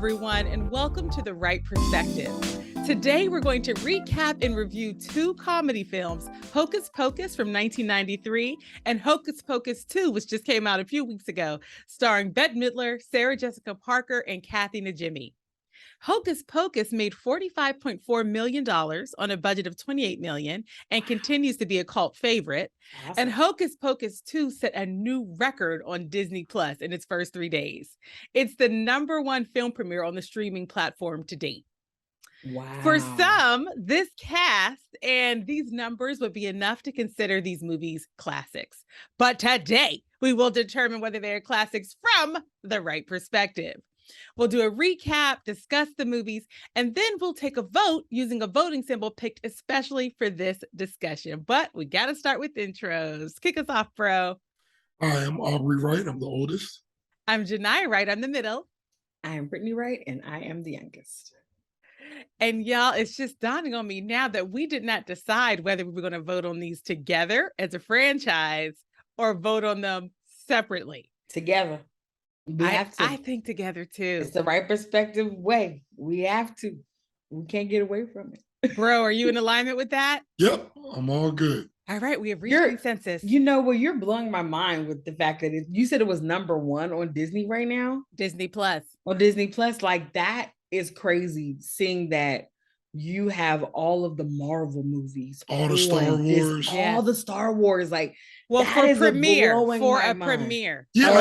everyone, and welcome to the Wright Perspective. Today, we're going to recap and review two comedy films, Hocus Pocus from 1993 and Hocus Pocus 2, which just came out a few weeks ago, starring Bette Midler, Sarah Jessica Parker, and Kathy Najimy. Hocus Pocus made $45.4 million on a budget of $28 million and continues to be a cult favorite. Awesome. And Hocus Pocus 2 set a new record on Disney Plus in its first 3 days. It's the #1 film premiere on the streaming platform to date. Wow. For some, this cast and these numbers would be enough to consider these movies classics. But today, we will determine whether they're classics from the Wright perspective. We'll do a recap, discuss the movies, and then we'll take a vote using a voting symbol picked especially for this discussion. But we got to start with intros. Kick us off, bro. Hi, I'm Aubrey Wright. I'm the oldest. I'm Genia Wright. I'm the middle. I am Brittany Wright, and I am the youngest. And y'all, it's just dawning on me now that we did not decide whether we were going to vote on these together as a franchise or vote on them separately. Together. We have to. I think together too. It's the Wright perspective way. We have to. We can't get away from it. Bro, are you in alignment with that? Yep, I'm all good. All right, we have reached consensus. You know what? You're blowing my mind with the fact that you said it was #1 on Disney right now. Disney Plus. On Disney Plus, like that is crazy. Seeing that you have all of the Marvel movies, all the Star Wars, all the Star Wars, like. Well, for a premiere. Yeah,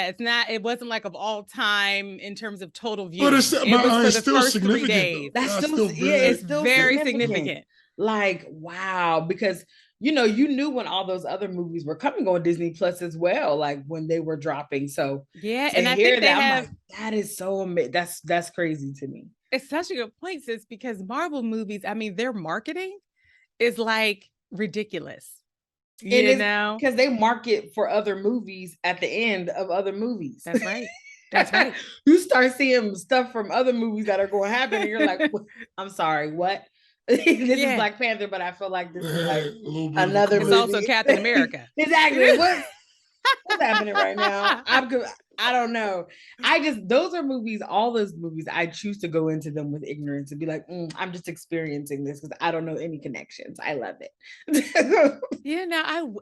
it's not. It wasn't like of all time in terms of total views. But it was for the still first 3 significant. days. That's still it's still very significant. Like wow, because you knew when all those other movies were coming on Disney Plus as well, like when they were dropping. So yeah, and I think they have. That is so amazing. That's crazy to me. It's such a good point, sis, because Marvel movies. I mean, their marketing is like ridiculous, because they market for other movies at the end of other movies. That's right. That's right. You start seeing stuff from other movies that are going to happen and you're like, I'm sorry, what? This is Black Panther, but I feel like this is like another movie. It's also Captain America. Exactly. What's happening right now? I don't know. Those are movies, all those movies, I choose to go into them with ignorance and be like, I'm just experiencing this because I don't know any connections. I love it.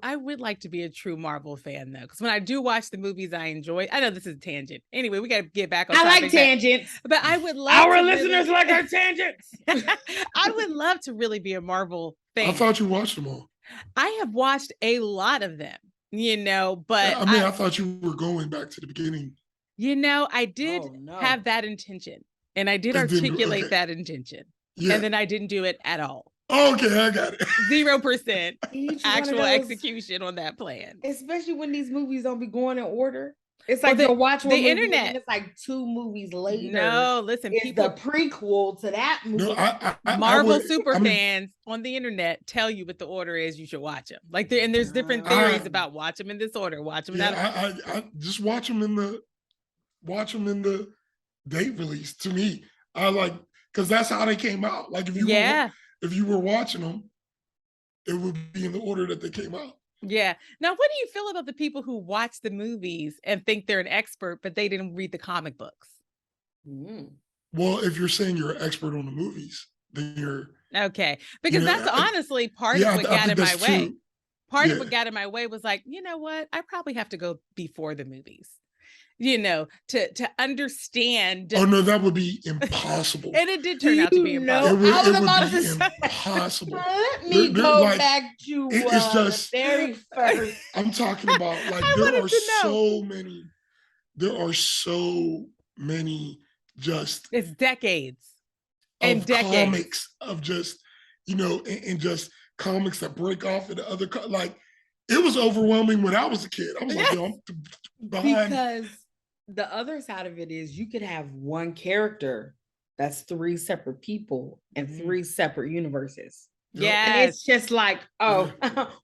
I would like to be a true Marvel fan though, because when I do watch the movies I enjoy, I know this is a tangent. Anyway, we got to get back on topic. I like tangents. But I would love our listeners like our tangents. I would love to really be a Marvel fan. I thought you watched them all. I have watched a lot of them. But I thought you were going back to the beginning. I did have that intention, and I did articulate that intention, and then I didn't do it at all. Okay, I got it. 0% actual execution on that plan. Especially when these movies don't be going in order. It's like you'll watch the internet. And it's like 2 movies later. No, listen, people, the prequel to that movie. No, Marvel fans on the internet tell you what the order is. You should watch them. Like, there's different theories about watch them in this order. Watch them. I just watch them in the date release. To me, I like because that's how they came out. Like if you were watching them, it would be in the order that they came out. Yeah. Now, what do you feel about the people who watch the movies and think they're an expert, but they didn't read the comic books? Well, if you're saying you're an expert on the movies, then you're okay. Because that's honestly part of what got in my way. Part of what got in my way was like, you know what? I probably have to go before the movies. To understand. Oh no, that would be impossible. And it did turn out to be impossible. It would be impossible. Let me go back to it's just very first. I'm talking about like there are so many just it's decades and decades comics of just and just comics that break off into other like it was overwhelming when I was a kid. I was like, I'm behind. Because the other side of it is you could have one character that's 3 separate people and 3 separate universes. Yeah. And it's just like,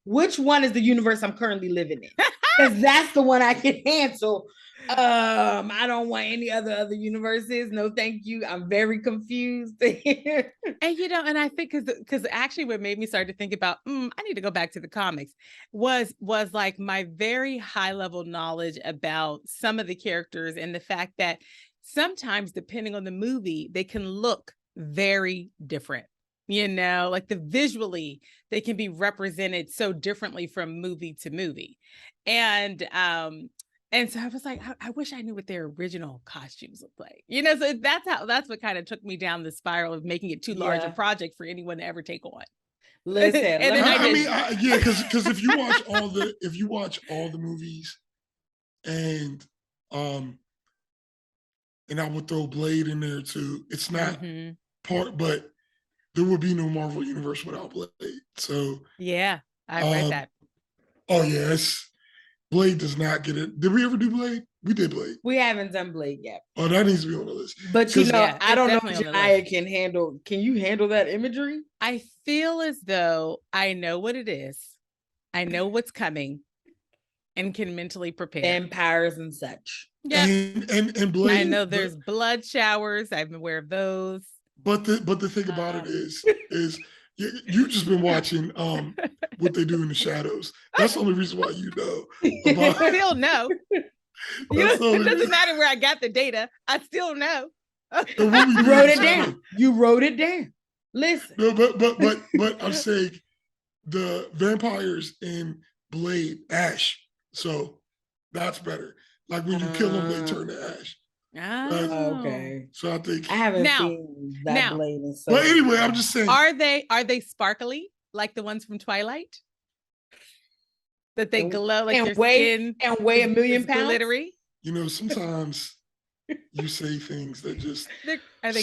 which one is the universe I'm currently living in? Because that's the one I can handle. I don't want any other universes. No, thank you. I'm very confused. And and I think because actually what made me start to think about I need to go back to the comics was like my very high level knowledge about some of the characters and the fact that sometimes depending on the movie they can look very different. Like visually they can be represented so differently from movie to movie. And so I was like, I wish I knew what their original costumes looked like. So that's what kind of took me down the spiral of making it too large a project for anyone to ever take on. Listen, and then because if you watch all the movies, and I would throw Blade in there too. It's not part, but there would be no Marvel universe without Blade. So yeah, I read that. Oh yes. Blade does not get it. Did we ever do Blade? We did Blade. We haven't done Blade yet. Oh, that needs to be on the list. But I don't know if Jania can handle. Can you handle that imagery? I feel as though I know what it is. I know what's coming, and can mentally prepare. Vampires and such. Yeah. And Blade. I know there's blood showers. I've been aware of those. But the thing about it is you've just been watching what they do in the shadows. That's the only reason why you know. I still know. It doesn't matter where I got the data. I still know. You wrote it down. You wrote it down. Listen. No, but I'm saying the vampires in Blade ash. So that's better. Like when you kill them, they turn to ash. Okay. So I think I haven't seen that Blade. But anyway, I'm just saying. Are they sparkly like the ones from Twilight? That they glow like their skin and weigh 1 million pounds. Glittery. Sometimes you say things that just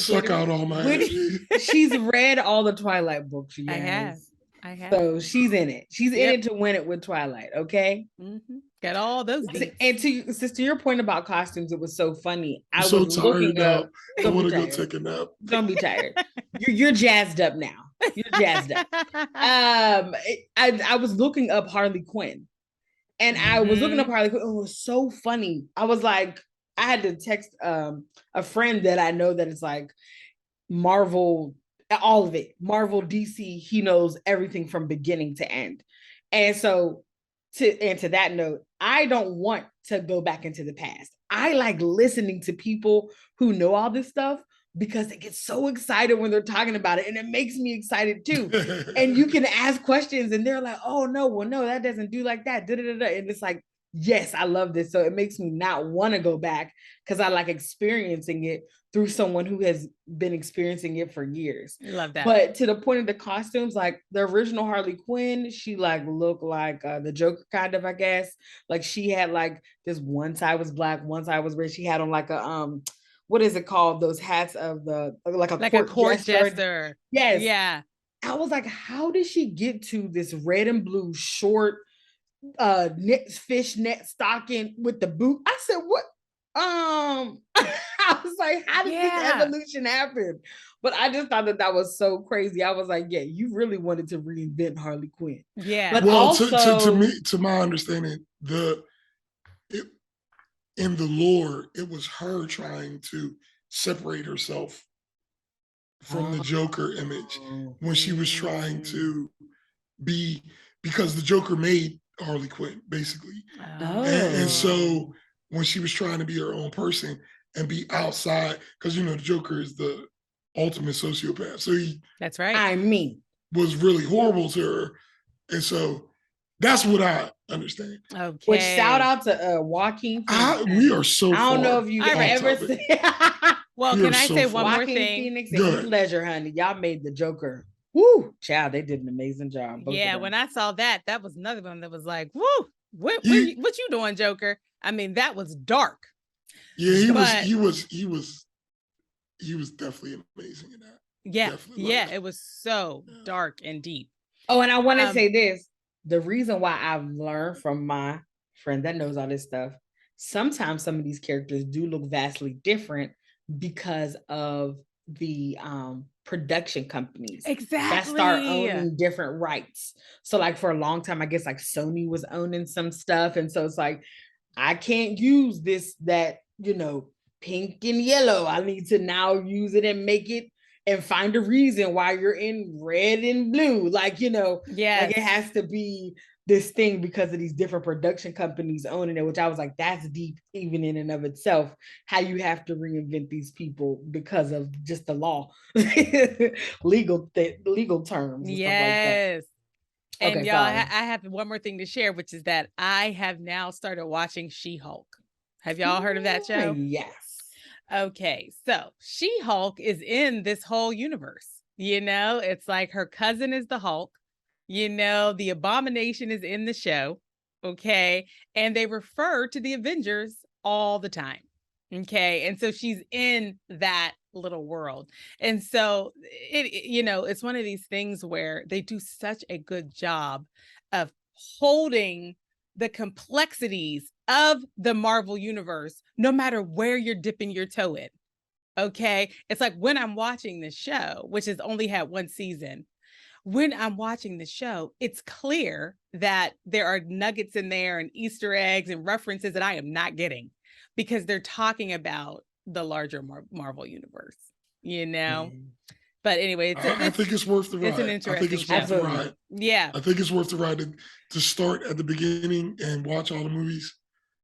suck glittery? Out all my energy. She's read all the Twilight books. You guys. I have. So she's in it. She's in it to win it with Twilight. Okay. Mm-hmm. Got all those beats. And to your point about costumes, it was so funny. I'm so tired now. I want to go take a nap. Don't be tired. You're jazzed up now. You're jazzed up. I was looking up Harley Quinn, and I was looking up Harley Quinn. It was so funny. I was like, I had to text a friend that I know that is like Marvel, all of it, Marvel, DC. He knows everything from beginning to end, and so to that note, I don't want to go back into the past. I like listening to people who know all this stuff because they get so excited when they're talking about it, and it makes me excited too. And you can ask questions and they're like, oh no, that doesn't do like that. And it's like, yes, I love this. So it makes me not want to go back because I like experiencing it through someone who has been experiencing it for years. I love that. But to the point of the costumes, like the original Harley Quinn, she like looked like the Joker kind of, I guess. Like she had like this one side was black, one side was red. She had on like a what is it called? Those hats of the like a court jester. Yes. Yeah. I was like, how did she get to this red and blue short fishnet stocking with the boot? I said, what? I was like, how did this evolution happen? But I just thought that was so crazy. I was like, yeah, you really wanted to reinvent Harley Quinn. Yeah. But well, also, to my understanding, in the lore, it was her trying to separate herself from the Joker image when she was trying to be, because the Joker made Harley Quinn, basically. And so when she was trying to be her own person and be outside, because the Joker is the ultimate sociopath. So that's right. I mean, was really horrible to her. And so that's what I understand. Okay. Which shout out to Joaquin. We are so I don't know if you ever said. Well, can I say one more thing? Phoenix and Heath Ledger, honey, y'all made the Joker. Woo, child, they did an amazing job. Yeah, when I saw that was another one that was like, woo, what you doing, Joker? I mean, that was dark. Yeah, he was definitely amazing in that. Yeah, it was so dark and deep. Oh, and I want to say this. The reason why I've learned from my friend that knows all this stuff, sometimes some of these characters do look vastly different because of the production companies that start owning different rights. So like for a long time, I guess like Sony was owning some stuff. And so it's like I can't use that, pink and yellow. I need to now use it and make it and find a reason why you're in red and blue. Like, like it has to be this thing because of these different production companies owning it, which I was like, that's deep even in and of itself, how you have to reinvent these people because of just the law, legal terms. And yes. Stuff like that. And y'all, I have one more thing to share, which is that I have now started watching She-Hulk. Have y'all heard of that show? Yes. Okay, so She-Hulk is in this whole universe. It's like her cousin is the Hulk. The Abomination is in the show. Okay, and they refer to the Avengers all the time. Okay, and so she's in that little world. And so it's one of these things where they do such a good job of holding the complexities of the Marvel universe, no matter where you're dipping your toe in. Okay. It's like when I'm watching this show, which has only had one season, when I'm watching the show, it's clear that there are nuggets in there and Easter eggs and references that I am not getting because they're talking about the larger Marvel universe, But anyway, I think it's worth the ride. It's an interesting show. Worth the ride. Yeah. I think it's worth the ride to start at the beginning and watch all the movies.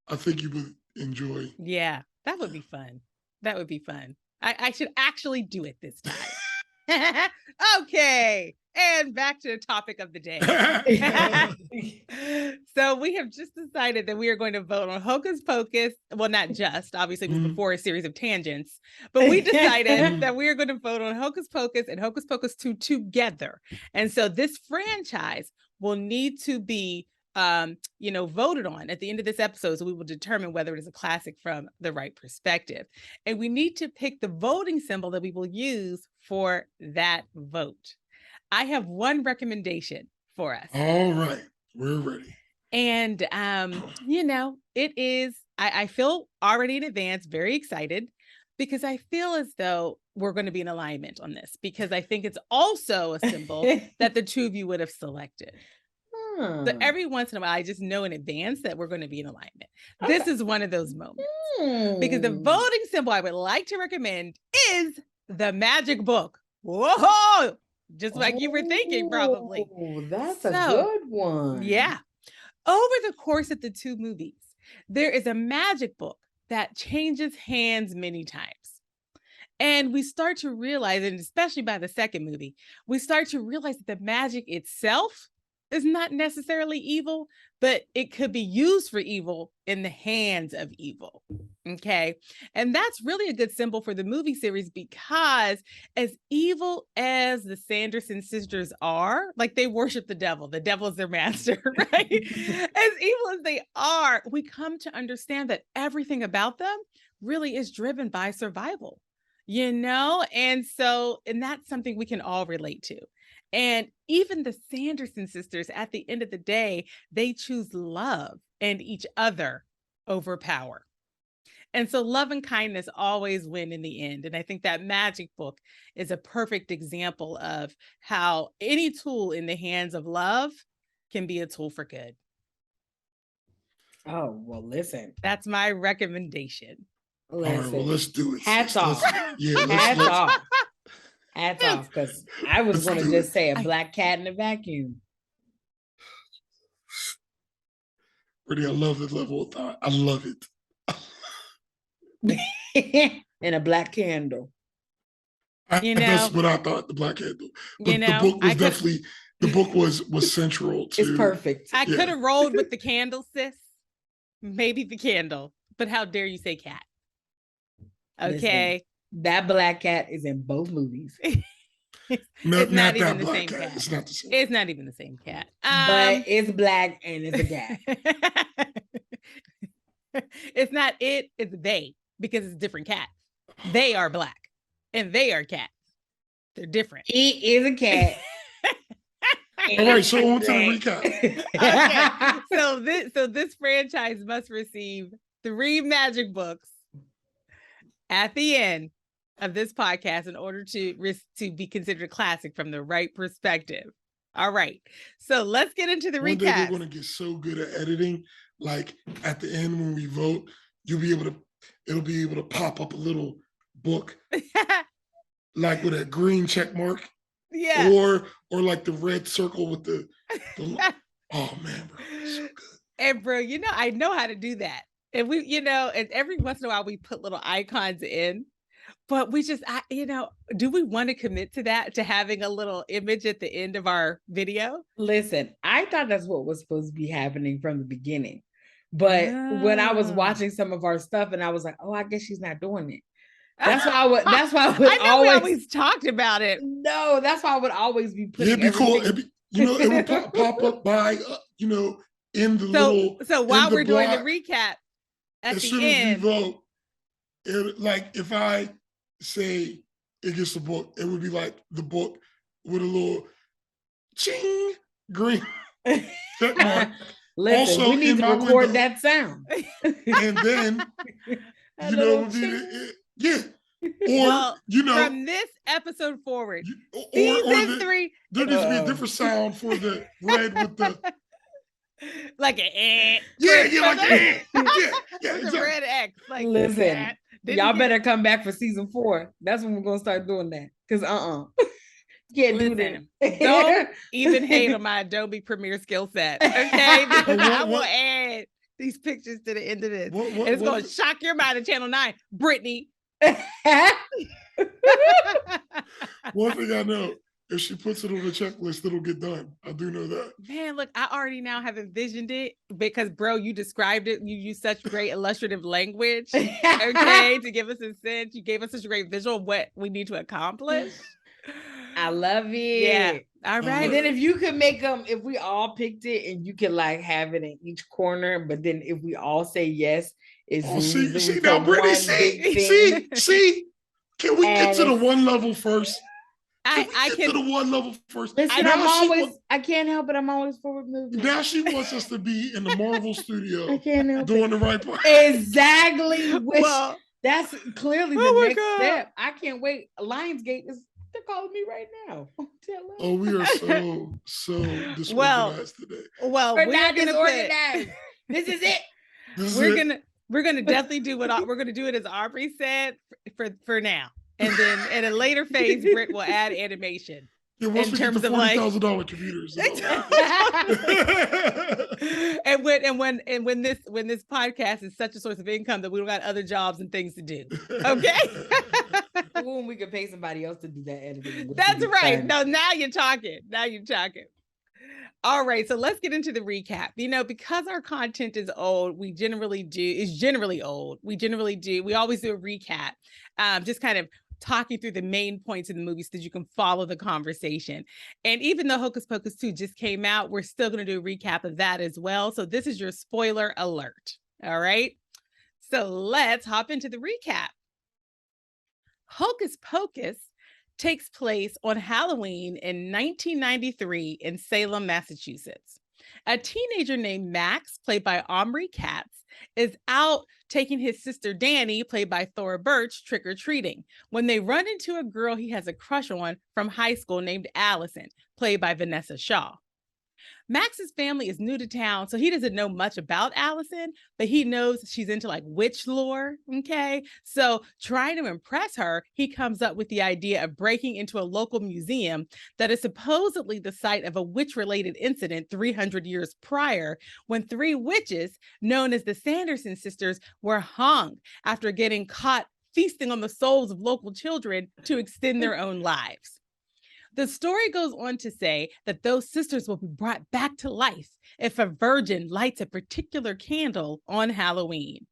I think you would enjoy. Yeah, that would be fun. That would be fun. I should actually do it this time. Okay. And back to the topic of the day. So we have just decided that we are going to vote on Hocus Pocus. Well, not just, obviously it was before a series of tangents, but we decided that we are going to vote on Hocus Pocus and Hocus Pocus 2 together. And so this franchise will need to be voted on at the end of this episode. So we will determine whether it is a classic from the Wright Perspective. And we need to pick the voting symbol that we will use for that vote. I have one recommendation for us. All right. We're ready. And, it is, I feel already in advance very excited because I feel as though we're going to be in alignment on this because I think it's also a symbol that the two of you would have selected. So every once in a while, I just know in advance that we're going to be in alignment. Okay. This is one of those moments because the voting symbol I would like to recommend is the magic book. Whoa! Just like you were thinking, probably. That's a good one. Yeah. Over the course of the two movies, there is a magic book that changes hands many times. And we start to realize, and especially by the second movie, we start to realize that the magic itself is not necessarily evil, but it could be used for evil in the hands of evil. Okay. And that's really a good symbol for the movie series because as evil as the Sanderson sisters are, like they worship the devil is their master, right? As evil as they are, we come to understand that everything about them really is driven by survival, and that's something we can all relate to. And even the Sanderson sisters, at the end of the day, they choose love and each other over power. And so love and kindness always win in the end. And I think that magic book is a perfect example of how any tool in the hands of love can be a tool for good. Oh, well, listen. That's my recommendation. Listen. All right, well, let's do it. Hats off. Hats off. Hats off, because I was going to just say a black cat in a vacuum. Brittany, I love the level of thought. I love it. And a black candle. That's what I thought, the black candle. But the book was definitely, the book was central to. It's perfect. I could have rolled with the candle, sis. Maybe the candle. But how dare you say cat? Okay. Listen. That black cat is in both movies. It's not even the same cat. It's not the same. It's not even the same cat. But it's black and it's a cat. It's not it, it's they, because it's a different cat. They are black and they are cats. They're different. He is a cat. All right, so on to the recap. Okay. So this franchise must receive 3 magic books at the end of this podcast in order to be considered a classic from the Wright Perspective. All right. So let's get into the recap. One day they're going to get so good at editing. Like at the end when we vote, it'll be able to pop up a little book, like with a green check mark. Yeah. Or like the red circle with the oh man, bro, so good. And bro, I know how to do that. And we, and every once in a while we put little icons in. But we just, do we want to commit to that, to having a little image at the end of our video? Listen, I thought that's what was supposed to be happening from the beginning. But when I was watching some of our stuff and I was like, oh, I guess she's not doing it. That's why I would I know we always talked about it. No, that's why I would always be putting it'd be cool. It would pop up by, in the little. So while we're doing the recap, at as the soon end, as we vote, like if I say it gets the book, it would be like the book with a little ching green check mark. Listen, also, we need to record that sound. And then, it would be yeah. Or, from this episode forward, season 3. There needs to be a different sound for the red with the like an eh. Yeah, like yeah, exactly. Red X. Like, listen, y'all better come back for season 4. That's when we're gonna start doing that. Because can't do that. Don't even hate on my Adobe Premiere skill set. Okay, because I will add these pictures to the end of this. It's gonna shock your mind at Channel 9, Brittany. One thing I know, if she puts it on the checklist, it'll get done. I do know that. Man, look, I already now have envisioned it because, bro, you described it. You used such great illustrative language, okay, to give us a sense. You gave us such a great visual of what we need to accomplish. I love it. Yeah. All right. And then if you could make them, if we all picked it and you could like have it in each corner, but then if we all say yes, it's see now, Brittany, see. Can we get to the one level first? I can to the one level first. Listen, I can't help it. I'm always forward moving. Now she wants us to be in the Marvel studio doing the right part. Exactly. Well, that's clearly the next step. I can't wait. Lionsgate they're calling me right now. Oh, we are so disorganized today. Well, we're not disorganized. This is it. We're gonna definitely do we're gonna do it as Aubrey said for now, and then at a later phase, Britt will add animation. Yeah, once in terms of $40,000 computers. and when this podcast is such a source of income that we don't got other jobs and things to do. Okay. When we could pay somebody else to do that editing. That's right. Fun. No, now you're talking. All right, so let's get into the recap. Because our content is old, we generally do. We always do a recap, just kind of talking through the main points in the movie so that you can follow the conversation. And even though Hocus Pocus 2 just came out, we're still going to do a recap of that as well. So this is your spoiler alert. All right, so let's hop into the recap. Hocus Pocus takes place on Halloween in 1993 in Salem, Massachusetts. A teenager named Max, played by Aubrey Katz, is out taking his sister Danny, played by Thora Birch, trick-or-treating when they run into a girl he has a crush on from high school named Allison, played by Vanessa Shaw. Max's family is new to town, so he doesn't know much about Allison, but he knows she's into like witch lore, okay? So trying to impress her, he comes up with the idea of breaking into a local museum that is supposedly the site of a witch-related incident 300 years prior, when 3 witches, known as the Sanderson sisters, were hung after getting caught feasting on the souls of local children to extend their own lives. The story goes on to say that those sisters will be brought back to life if a virgin lights a particular candle on Halloween.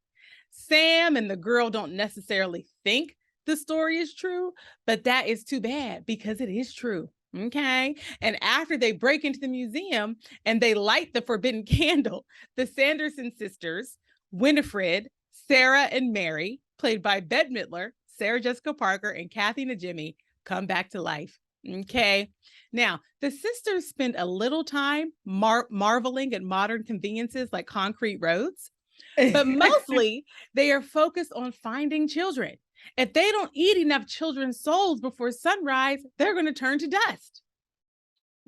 Sam and the girl don't necessarily think the story is true, but that is too bad because it is true. Okay. And after they break into the museum and they light the forbidden candle, the Sanderson sisters, Winifred, Sarah, and Mary, played by Bette Midler, Sarah Jessica Parker, and Kathy Najimy, come back to life. Okay. Now, the sisters spend a little time marveling at modern conveniences like concrete roads, but mostly they are focused on finding children. If they don't eat enough children's souls before sunrise, they're going to turn to dust.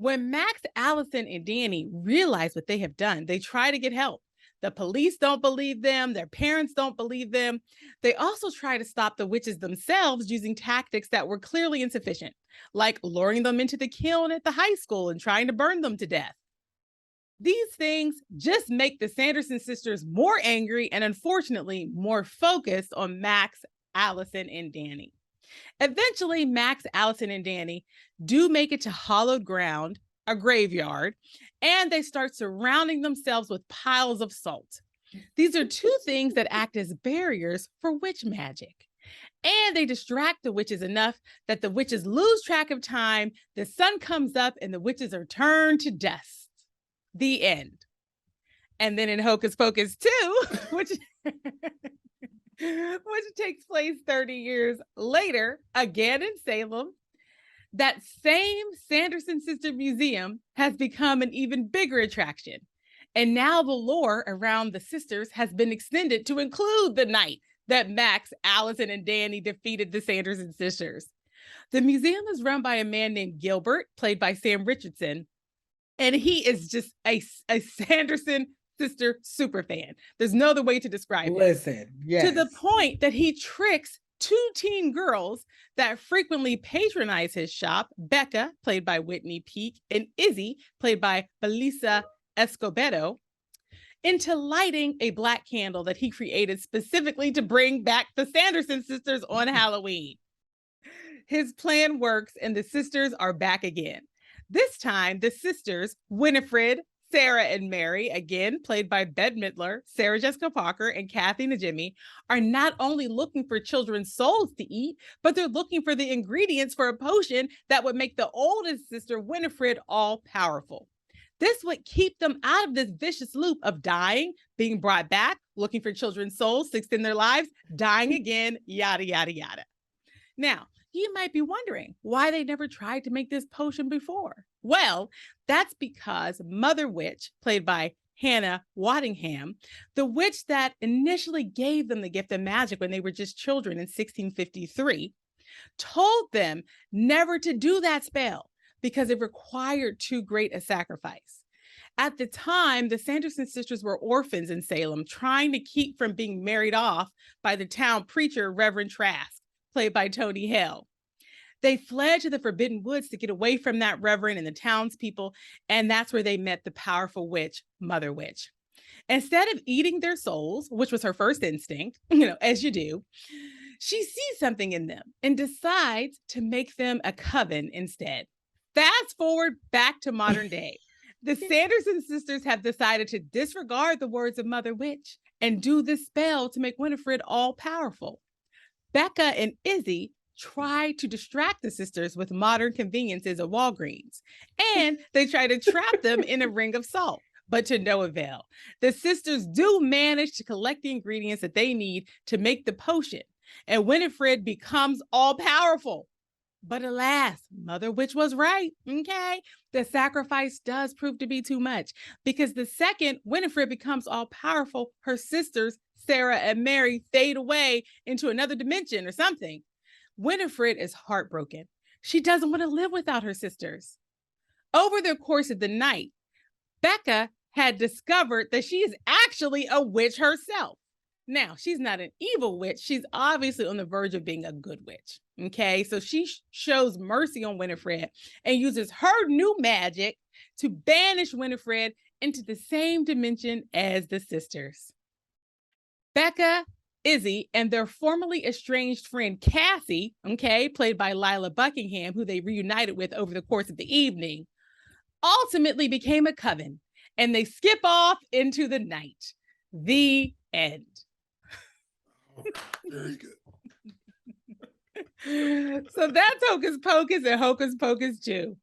When Max, Allison, and Danny realize what they have done, they try to get help. The police don't believe them. Their parents don't believe them. They also try to stop the witches themselves using tactics that were clearly insufficient, like luring them into the kiln at the high school and trying to burn them to death. These things just make the Sanderson sisters more angry and, unfortunately, more focused on Max, Allison, and Danny. Eventually, Max, Allison, and Danny do make it to hallowed ground, a graveyard, and they start surrounding themselves with piles of salt. These are two things that act as barriers for witch magic. And they distract the witches enough that the witches lose track of time, the sun comes up, and the witches are turned to dust. The end. And then in Hocus Pocus 2, which takes place 30 years later, again in Salem, that same Sanderson Sister Museum has become an even bigger attraction. And now the lore around the sisters has been extended to include the night that Max, Allison, and Danny defeated the Sanderson sisters. The museum is run by a man named Gilbert, played by Sam Richardson, and he is just a Sanderson sister super fan. There's no other way to describe it. Listen, yes. To the point that he tricks two teen girls that frequently patronize his shop, Becca, played by Whitney Peak, and Izzy, played by Belisa Escobedo, into lighting a black candle that he created specifically to bring back the Sanderson sisters on Halloween. His plan works, and the sisters are back again. This time, the sisters, Winifred, Sarah, and Mary, again played by Bette Midler, Sarah Jessica Parker, and Kathy Najimy, are not only looking for children's souls to eat, but they're looking for the ingredients for a potion that would make the oldest sister, Winifred, all-powerful. This would keep them out of this vicious loop of dying, being brought back, looking for children's souls to extend their lives, dying again, yada, yada, yada. Now, you might be wondering why they never tried to make this potion before. Well, that's because Mother Witch, played by Hannah Waddingham, the witch that initially gave them the gift of magic when they were just children in 1653, told them never to do that spell because it required too great a sacrifice. At the time, the Sanderson sisters were orphans in Salem, trying to keep from being married off by the town preacher, Reverend Trask, played by Tony Hale. They fled to the Forbidden Woods to get away from that reverend and the townspeople, and that's where they met the powerful witch, Mother Witch. Instead of eating their souls, which was her first instinct, as you do, she sees something in them and decides to make them a coven instead. Fast forward back to modern day. The Sanderson sisters have decided to disregard the words of Mother Witch and do this spell to make Winifred all-powerful. Becca and Izzy try to distract the sisters with modern conveniences of Walgreens, and they try to trap them in a ring of salt, but to no avail. The sisters do manage to collect the ingredients that they need to make the potion, and Winifred becomes all-powerful. But alas, Mother Witch was right, okay? The sacrifice does prove to be too much, because the second Winifred becomes all-powerful, her sisters, Sarah and Mary, fade away into another dimension or something. Winifred is heartbroken. She doesn't want to live without her sisters. Over the course of the night, Becca had discovered that she is actually a witch herself. Now, she's not an evil witch. She's obviously on the verge of being a good witch. Okay, so she shows mercy on Winifred and uses her new magic to banish Winifred into the same dimension as the sisters. Becca, Izzy, and their formerly estranged friend Cassie, okay, played by Lila Buckingham, who they reunited with over the course of the evening, ultimately became a coven, and they skip off into the night. The end. Oh, very good. So that's Hocus Pocus and Hocus Pocus 2.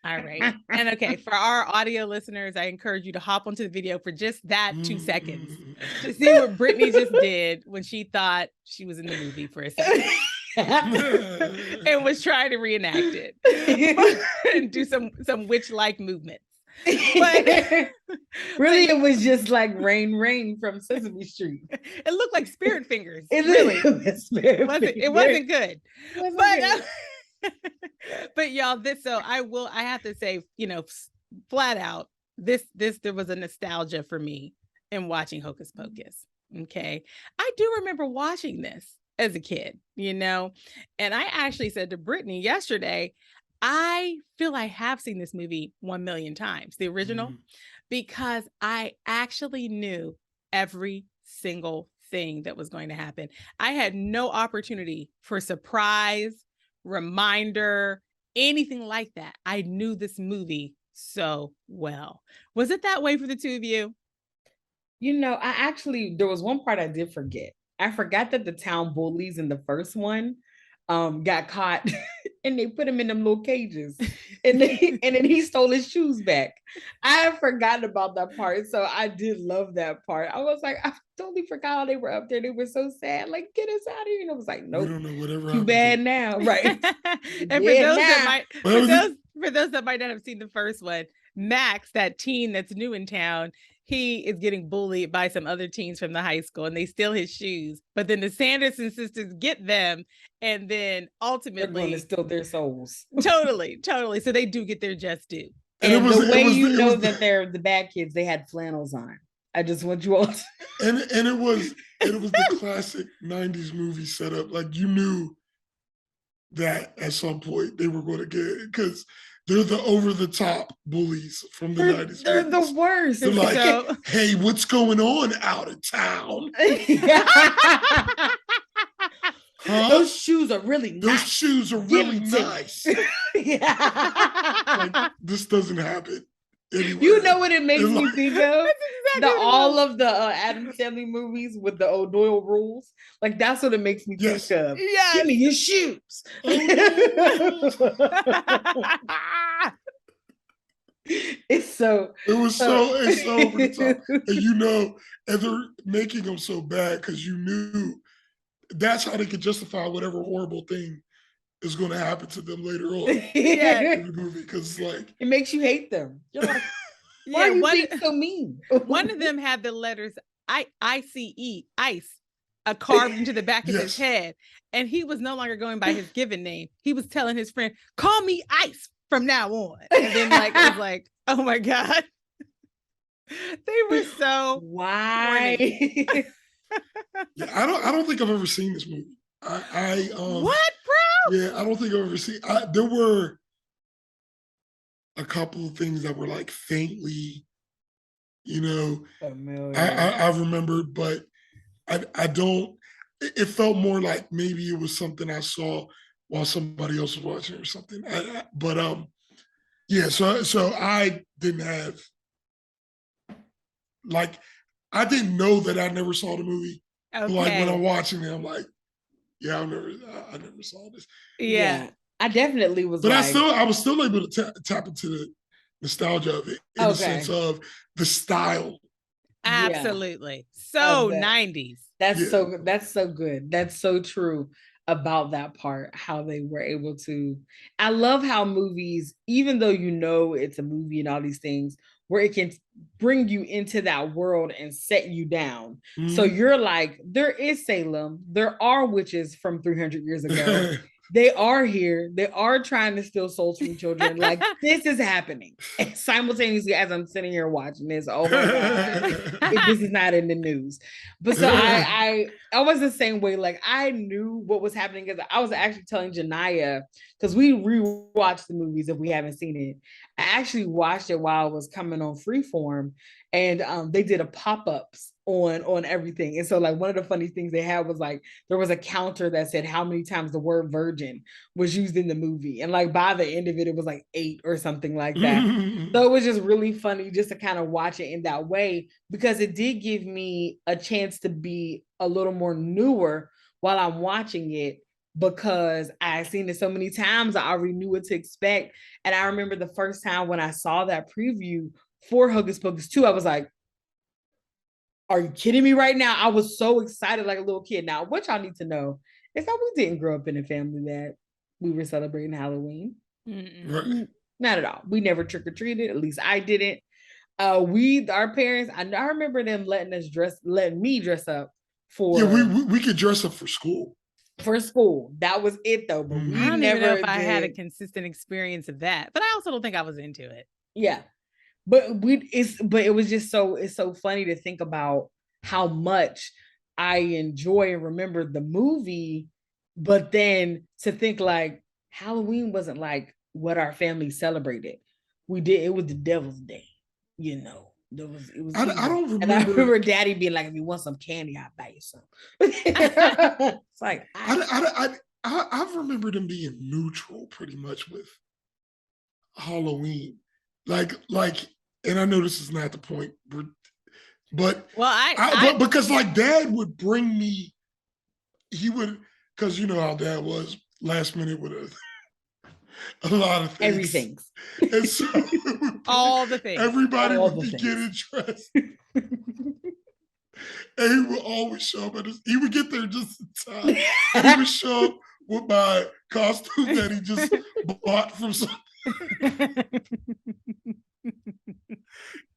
All right. And okay, for our audio listeners, I encourage you to hop onto the video for just that 2 seconds to see what Brittany just did when she thought she was in the movie for a second. And was trying to reenact it and do some witch-like movements. But really, it was just like Rain from Sesame Street. It looked like spirit fingers. It really was spirit it wasn't good. But y'all, I have to say, flat out, there was a nostalgia for me in watching Hocus Pocus. Okay. I do remember watching this as a kid, and I actually said to Brittany yesterday, I feel I have seen this movie 1 million times, the original, because I actually knew every single thing that was going to happen. I had no opportunity for surprise, reminder, anything like that. I knew this movie so well. Was it that way for the two of you? There was one part I did forget. I forgot that the town bullies in the first one got caught and they put him in them little cages and then he stole his shoes back. I had forgotten about that part. So I did love that part. I was like, I totally forgot how they were up there. They were so sad. Like, get us out of here. And I was like, nope. We don't know whatever too bad now. Right. And for those that might not have seen the first one, Max, that teen that's new in town, he is getting bullied by some other teens from the high school and they steal his shoes. But then the Sanderson sisters get them and then ultimately they're going to steal their souls. Totally. So they do get their just due. And the way that they're the bad kids, they had flannels on. I just want you all to... and it was the classic 90s movie setup. Like you knew that at some point they were going to get it because they're the over-the-top bullies from the 90s. They're the worst. They're like, hey, what's going on out of town? Huh? Those shoes are really nice. Those shoes are really nice. Like, this doesn't happen anywhere. You know what it makes me think of? All of the Addams Family movies with the O'Doyle rules. Like that's what it makes me think of. Yes. Give me your shoes. It's so over the top. And they're making them so bad because you knew that's how they could justify whatever horrible thing is going to happen to them later on in the movie. Because like it makes you hate them. You're like, why are you being so mean? One of them had the letters ICE, ice, carved into the back of his head. And he was no longer going by his given name. He was telling his friend, call me Ice from now on. And then it was like, oh my God. They were so why? I don't think I've ever seen this movie. What, bro? Yeah, I don't think I've ever seen. There were a couple of things that were like faintly, I remembered, but I don't. It felt more like maybe it was something I saw while somebody else was watching or something. So I didn't have I didn't know that I never saw the movie. Okay. Like when I'm watching it, I'm like, I never saw this. Yeah. I definitely was. But I was still able to tap into the nostalgia of it in the sense of the style. Absolutely. So 90s. That's so good. That's so true about that part, how they were able to. I love how movies, even though it's a movie and all these things, where it can bring you into that world and set you down. Mm-hmm. So you're like, there is Salem. There are witches from 300 years ago. They are here. They are trying to steal souls from children. Like this is happening. And simultaneously, as I'm sitting here watching this, oh my God, this is not in the news. But so I was the same way. Like I knew what was happening because I was actually telling Janiyah, because we rewatched the movies if we haven't seen it. I actually watched it while it was coming on Freeform, and they did a pop-ups on everything. And so like one of the funny things they had was like there was a counter that said how many times the word virgin was used in the movie, and like by the end of it was like 8 or something like that. So it was just really funny just to kind of watch it in that way, because it did give me a chance to be a little more newer while I'm watching it, because I've seen it so many times. I already knew what to expect. And I remember the first time when I saw that preview for Hocus Pocus 2, I was like, are you kidding me right now? I was so excited like a little kid. Now, what y'all need to know is that we didn't grow up in a family that we were celebrating Halloween. Right. Not at all. We never trick-or-treated. At least I didn't. Our parents, I remember them letting me dress up for. Yeah, we could dress up for school. for school. That was it though. But we I don't never even know if I did. had a consistent experience of that, but I also don't think I was into it. Yeah. But it was just it's so funny to think about how much I enjoy and remember the movie, but then to think like Halloween wasn't like what our family celebrated. It was the devil's day, you know. It was I don't remember. And I remember Daddy being like, if you want some candy, I'll buy you some. It's like I remember them being neutral pretty much with Halloween. Like, and I know this is not the point, but but because like Dad would bring me, because you know how Dad was last minute with a lot of things. Everything. And so all the things. Everybody would be getting dressed. And he would always show up he would get there just in time. He would show up with my costume that he just bought from some.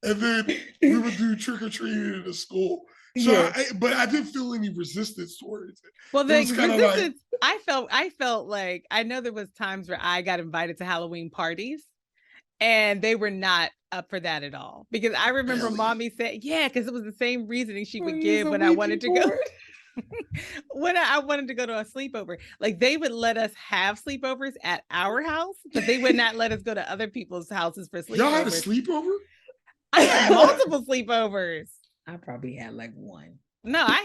And then we would do trick-or-treating in the school. So but I didn't feel any resistance towards it. Well, the resistance, I felt like, I know there was times where I got invited to Halloween parties and they were not up for that at all. Because I remember Mommy said, because it was the same reasoning she would give when I wanted to go. When I wanted to go to a sleepover, like they would let us have sleepovers at our house, but they would not let us go to other people's houses for sleepovers. Y'all had a sleepover? I had multiple sleepovers. I probably had like one. No, I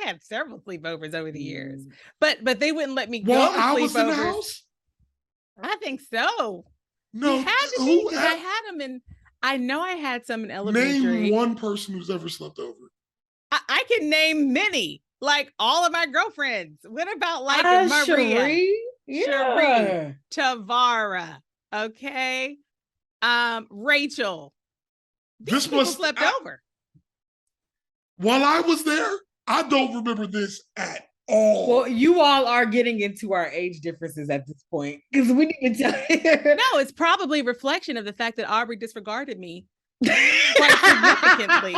had several sleepovers over the years, but they wouldn't let me go to I sleepovers. Was in the house? I think so. No, it had to be, because I had them in. I know I had some in elementary. Name one person who's ever slept over. I can name many, like all of my girlfriends. What about like Maria, Cherie, Tavara, okay, Rachel. These people slept over. While I was there, I don't remember this at all. Well, you all are getting into our age differences at this point, because we need to tell you. No, it's probably a reflection of the fact that Aubrey disregarded me quite significantly.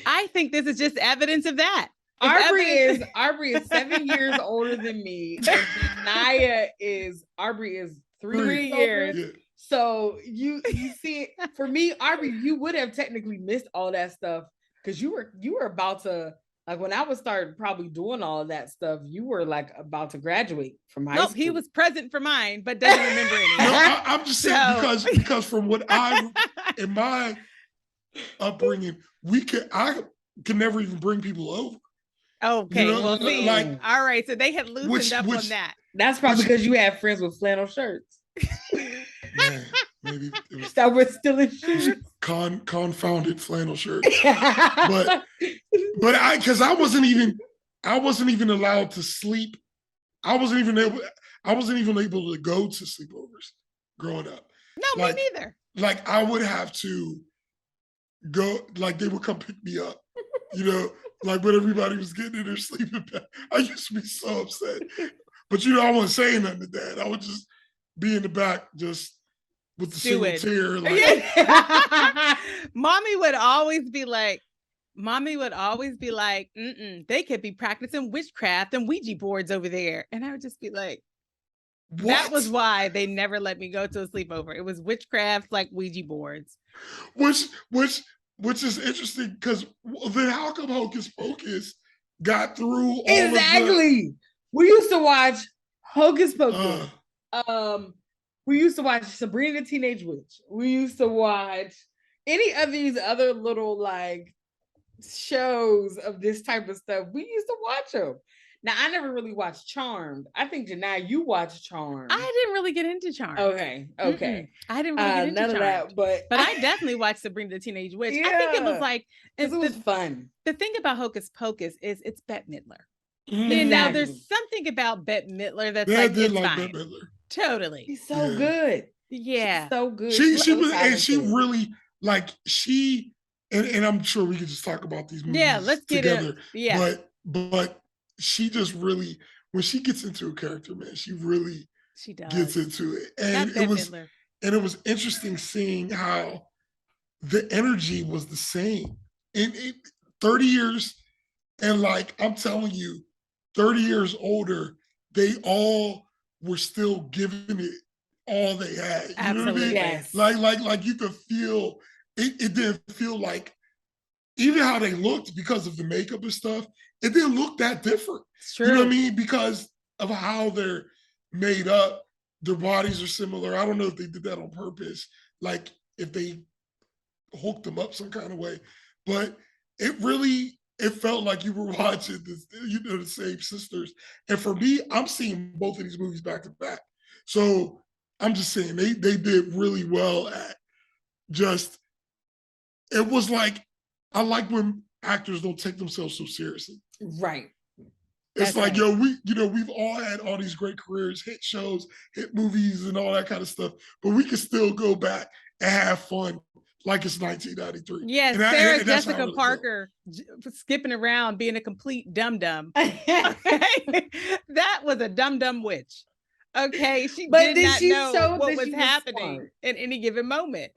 I think this is just evidence of that. Aubrey is 7 years older than me, and Aubrey is 3 years. Yeah. So you see, for me, Aubrey, you would have technically missed all that stuff, because you were about to, like, when I would start probably doing all of that stuff, you were like about to graduate from high school. He was present for mine, but doesn't remember any. No, I'm just saying, because from what in my upbringing, I could never even bring people over. Okay, well, see, all right, so they had loosened up on that. That's probably because you had friends with flannel shirts. Yeah, maybe it was that was still in shirts. Confounded flannel shirts. but because I wasn't even allowed to sleep. I wasn't even able to go to sleepovers growing up. No, me neither. Like I would have to go, like they would come pick me up, like when everybody was getting in their sleeping bag. I used to be so upset. But I wasn't saying nothing to Dad. I would just be in the back just with the single tear. Like, Mommy would always be like, they could be practicing witchcraft and Ouija boards over there. And I would just be like, what? That was why they never let me go to a sleepover. It was witchcraft, like Ouija boards. Which is interesting, because then how come Hocus Pocus got through all exactly? We used to watch Hocus Pocus. We used to watch Sabrina the Teenage Witch. We used to watch any of these other little like shows of this type of stuff. We used to watch them. Now, I never really watched Charmed. I think, Janai, you watched Charmed. I didn't really get into Charmed. Okay. Mm-mm. I didn't really get into none Charmed. Of that, but I definitely watched Sabrina the Teenage Witch. Yeah. I think it was like... it was fun. The thing about Hocus Pocus is it's Bette Midler. Exactly. Now, there's something about Bette Midler that's it's fine. Bette Midler. Totally. She's so good. Yeah. She's so good. She was, and she really, like, and I'm sure we could just talk about these movies let's get together. Yeah. But she just really, when she gets into a character, man, she does gets into it. And it was interesting seeing how the energy was the same. And 30 years And like, I'm telling you, 30 years older, they all were still giving it all they had. You Absolutely. know what I mean? Yes. Like you could feel it didn't feel like, even how they looked because of the makeup and stuff, it didn't look that different. It's true. You know what I mean? Because of how they're made up, their bodies are similar. I don't know if they did that on purpose, like if they hooked them up some kind of way, but it felt like you were watching this, the same sisters. And for me, I'm seeing both of these movies back to back. So I'm just saying they did really well at just, it was like, I like when actors don't take themselves so seriously. Right. It's That's like, right. we've all had all these great careers, hit shows, hit movies, and all that kind of stuff, but we can still go back and have fun like it's 1993. Yes, Sarah Jessica really Parker skipping around being a complete dum-dum. Okay? That was a dum-dum witch. Okay, she did not know what was happening at any given moment.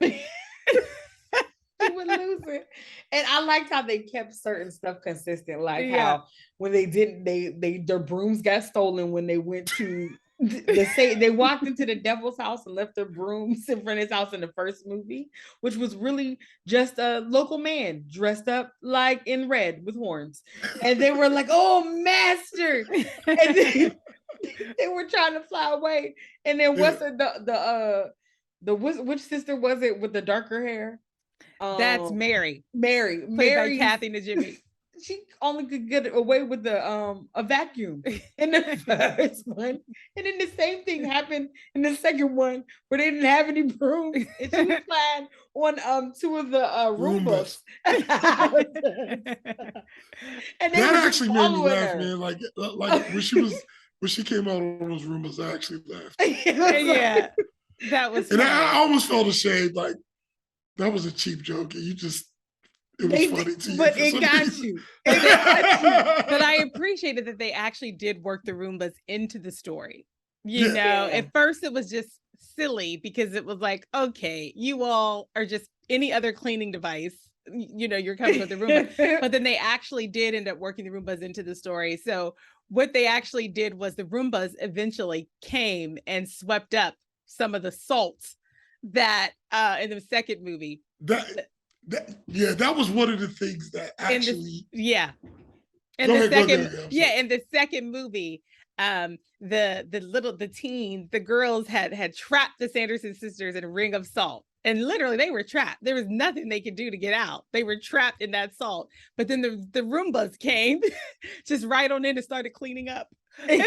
She would lose it. And I liked how they kept certain stuff consistent, like how when their brooms got stolen when they went to they walked into the devil's house and left their brooms in front of his house in the first movie, which was really just a local man dressed up like in red with horns. And they were like, "Oh, master!" And then they were trying to fly away. And then what's which sister was it with the darker hair? That's Mary. Mary, played by Kathy Najimy. She only could get away with a vacuum in the first one, and then the same thing happened in the second one where they didn't have any brooms, and she was flying on two of the Roombas. And that actually made me laugh, man. Like when she came out on those Roombas, I actually laughed. Yeah, that was. And I almost felt ashamed, like. That was a cheap joke. It was funny to you. But it got you. But I appreciated that they actually did work the Roombas into the story. You know, at first it was just silly because it was like, okay, you all are just any other cleaning device. You're coming with the Roomba. But then they actually did end up working the Roombas into the story. So what they actually did was the Roombas eventually came and swept up some of the salt that in the second movie that was one of the things that actually in the second movie the girls had trapped the Sanderson sisters in a ring of salt, and literally they were trapped. There was nothing they could do to get out. They were trapped in that salt. But then the Roombas came just right on in and started cleaning up. And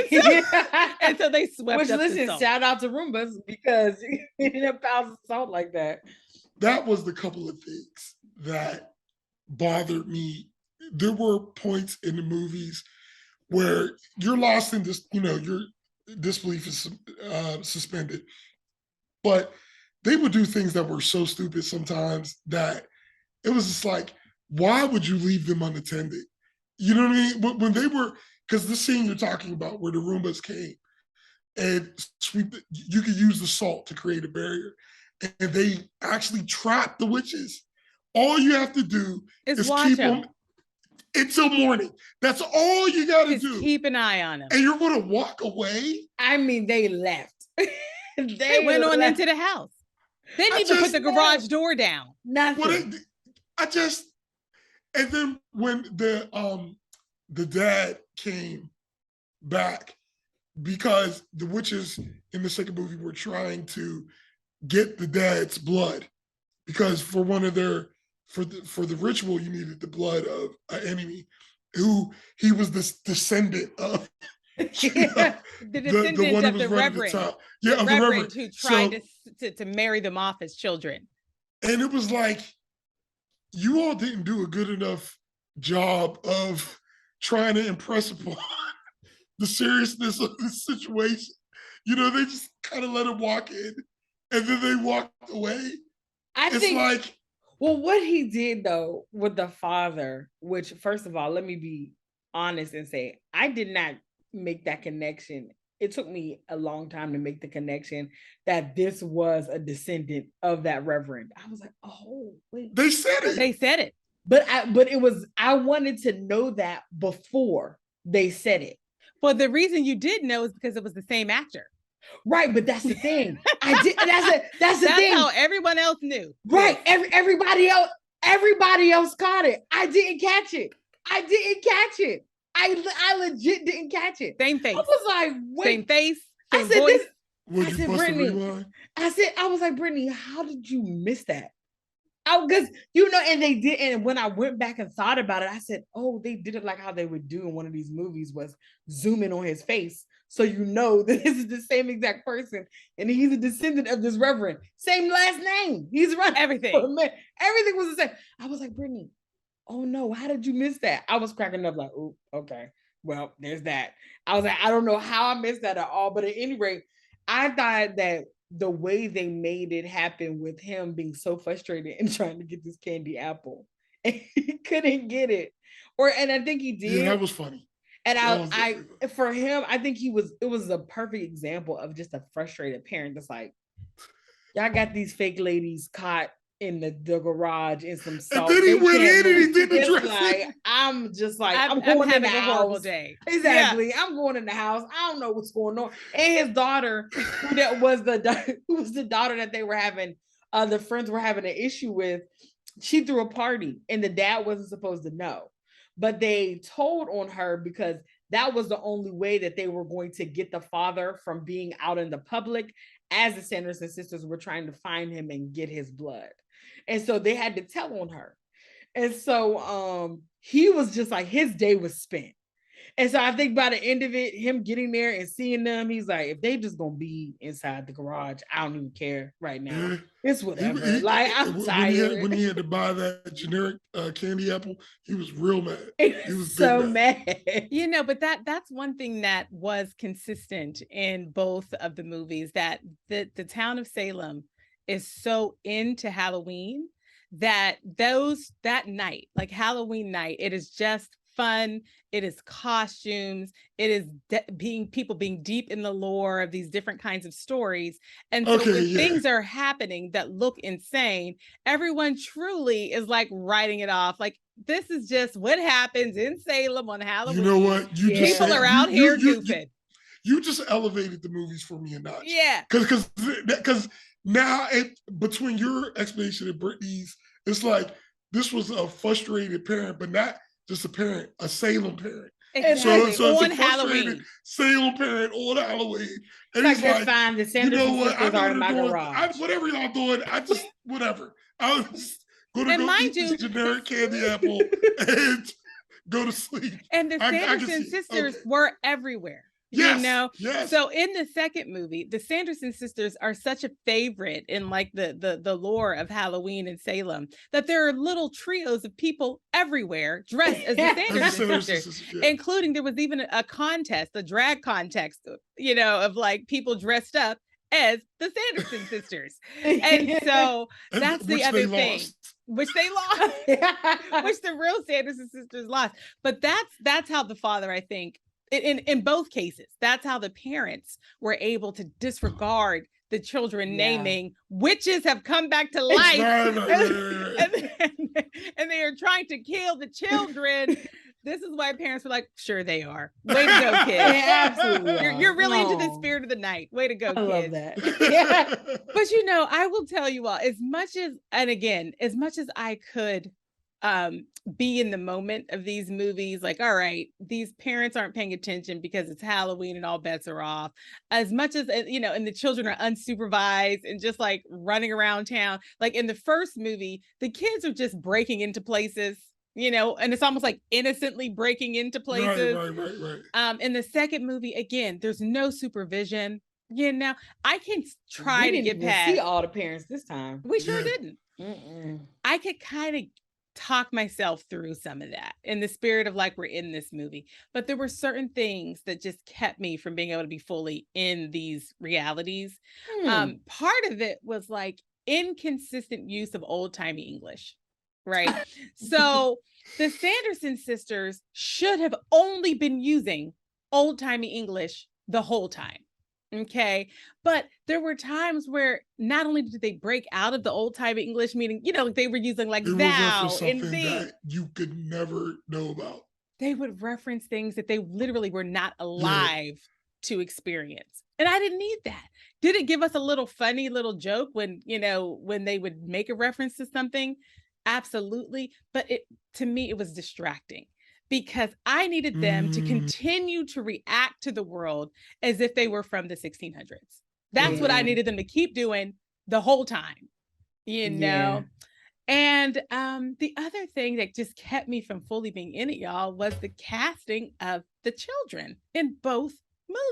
so they swept up the salt. Shout out to Roombas because eating a pound of salt like that. That was the couple of things that bothered me. There were points in the movies where you're lost in this, your disbelief is suspended. But they would do things that were so stupid sometimes that it was just like, why would you leave them unattended? You know what I mean? When they were, because the scene you're talking about where the Roombas came and you could use the salt to create a barrier, and they actually trapped the witches. All you have to do is keep them until morning. That's all you got to do. Keep an eye on them. And you're going to walk away? I mean, they left. they went on into the house. They didn't even put the garage door down. Nothing. And then when the dad came back, because the witches in the second movie were trying to get the dad's blood, because for one of their for the ritual you needed the blood of an enemy who he was the descendant of. The descendant of the reverend. The reverend who tried to marry them off as children. And it was like, you all didn't do a good enough job of trying to impress upon the seriousness of the situation. They just kind of let him walk in and then they walked away. What he did though with the father, which first of all, let me be honest and say, I did not make that connection. It took me a long time to make the connection that this was a descendant of that reverend. I was like, oh, wait. They said it. They said it. But I wanted to know that before they said it. Well, the reason you did know is because it was the same actor. Right, but that's the thing. I did. That's the thing. How everyone else knew. Right. Everybody else caught it. I didn't catch it. I legit didn't catch it. Same face. I was like, wait. Same face. Same voice. I said, Brittany. I was like, Brittany, how did you miss that? Because and they did, and when I went back and thought about it, I said, oh, they did it like how they would do in one of these movies, was zoom in on his face, so that this is the same exact person, and he's a descendant of this reverend, same last name. He's running everything. Everything was the same. I was like, Brittany, oh no, how did you miss that? I was cracking up like, oh, okay, well, there's that. I was like, I don't know how I missed that at all, but at any rate, I thought that the way they made it happen with him being so frustrated and trying to get this candy apple and he couldn't get it, and I think he did. Yeah, that was funny. And for him, I think it was a perfect example of just a frustrated parent that's like, y'all got these fake ladies caught in the garage in some salt. And then he went in and he didn't address it. I'm just like, I'm going having in the a house. horrible day. Exactly. Yeah. I'm going in the house. I don't know what's going on. And his daughter, who was the daughter that they were having, the friends were having an issue with, she threw a party and the dad wasn't supposed to know. But they told on her because that was the only way that they were going to get the father from being out in the public, as the Sanderson sisters were trying to find him and get his blood. And so they had to tell on her. And so he was just like, his day was spent. And so I think by the end of it, him getting there and seeing them, he's like, if they just gonna be inside the garage, I don't even care right now. It's whatever. I'm tired. When he had to buy that generic candy apple, he was real mad. He was so mad. But that's one thing that was consistent in both of the movies, that the town of Salem is so into Halloween that that night, like Halloween night, it is just fun. It is costumes. It is people being deep in the lore of these different kinds of stories. And so when things are happening that look insane, everyone truly is like writing it off. Like, this is just what happens in Salem on Halloween. You know what? People are out here goofing. You just elevated the movies for me a notch. Yeah. Because now, between your explanation and Brittany's, it's like this was a frustrated parent, but not just a parent, a Salem parent. Exactly. So on Halloween. Salem parent on Halloween. And he's like, fine, the Sanderson sisters are in my garage. Whatever y'all doing, whatever. I was going to go eat this generic candy apple and go to sleep. And the Sanderson sisters were everywhere. Yes. So in the second movie, the Sanderson sisters are such a favorite in like the lore of Halloween in Salem that there are little trios of people everywhere dressed as the Sanderson sisters, including there was even a contest, a drag contest, of like people dressed up as the Sanderson sisters. And so that's the other thing. Which they lost, which the real Sanderson sisters lost. But that's how the father, I think, in both cases, that's how the parents were able to disregard the children naming witches have come back to life. And they are trying to kill the children. This is why parents were like, sure they are. Way to go, kids. Absolutely. You're really into the spirit of the night. Way to go, kids. I love that. But I will tell you all, as much as I could be in the moment of these movies, like, all right, these parents aren't paying attention because it's Halloween and all bets are off, as much as and the children are unsupervised and just like running around town. Like in the first movie, the kids are just breaking into places, and it's almost like innocently breaking into places. Right. In the second movie, again, there's no supervision. I can try to get past. See all the parents this time. We sure didn't. I could kind of talk myself through some of that in the spirit of like, we're in this movie, but there were certain things that just kept me from being able to be fully in these realities. Part of it was like inconsistent use of old-timey English, right? So the Sanderson sisters should have only been using old-timey English the whole time. Okay. But there were times where not only did they break out of the old time English, meaning, they were using like They would thou reference and something thee. that you could never know about. They would reference things that they literally were not alive to experience. And I didn't need that. Did it give us a little funny little joke when they would make a reference to something? Absolutely. But to me, it was distracting because I needed them to continue to react to the world as if they were from the 1600s. That's what I needed them to keep doing the whole time, And the other thing that just kept me from fully being in it, y'all, was the casting of the children in both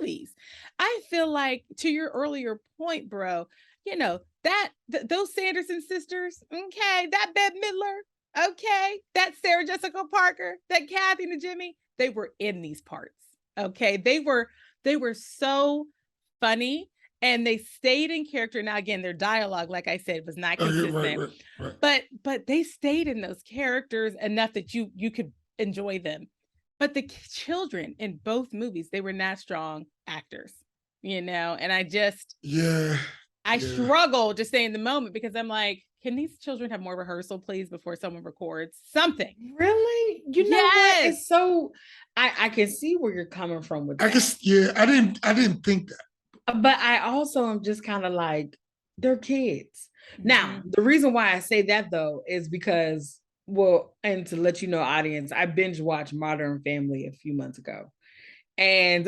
movies. I feel like, to your earlier point, bro, those Sanderson sisters, okay, that Bette Midler, okay, that Sarah Jessica Parker, that Kathy Najimy, they were in these parts. Okay, they were so funny. And they stayed in character. Now, again, their dialogue, like I said, was not consistent. Right. But they stayed in those characters enough that you could enjoy them. But the children in both movies, they were not strong actors, and I struggle to stay in the moment because I'm like, can these children have more rehearsal, please, before someone records something? Really? You know what? It's so I can see where you're coming from with that. I didn't think that. But I also am just kind of like, they're kids. Now, the reason why I say that, though, is because, and to let you know, audience, I binge watched Modern Family a few months ago. And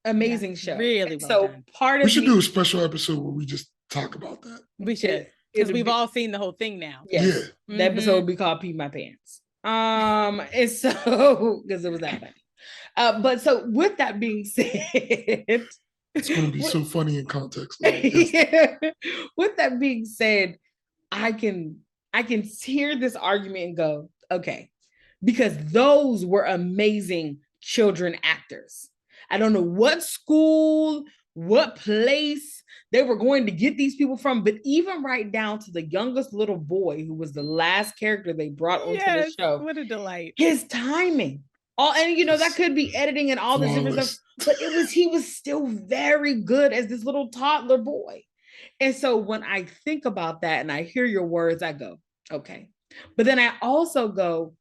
amazing show. Really well done. We should do a special episode where we just talk about that. We should. Because we've all seen the whole thing now. Yes. Yeah. The episode will be called Pee My Pants. And so, because it was that funny. But so with that being said... It's going to be so funny in context. With that being said, I can hear this argument and go, okay, because those were amazing children actors. I don't know what school, what place they were going to get these people from, but even right down to the youngest little boy who was the last character they brought onto the show. What a delight. His timing. That could be editing and all this different stuff, but he was still very good as this little toddler boy. And so when I think about that and I hear your words, I go, okay. But then I also go,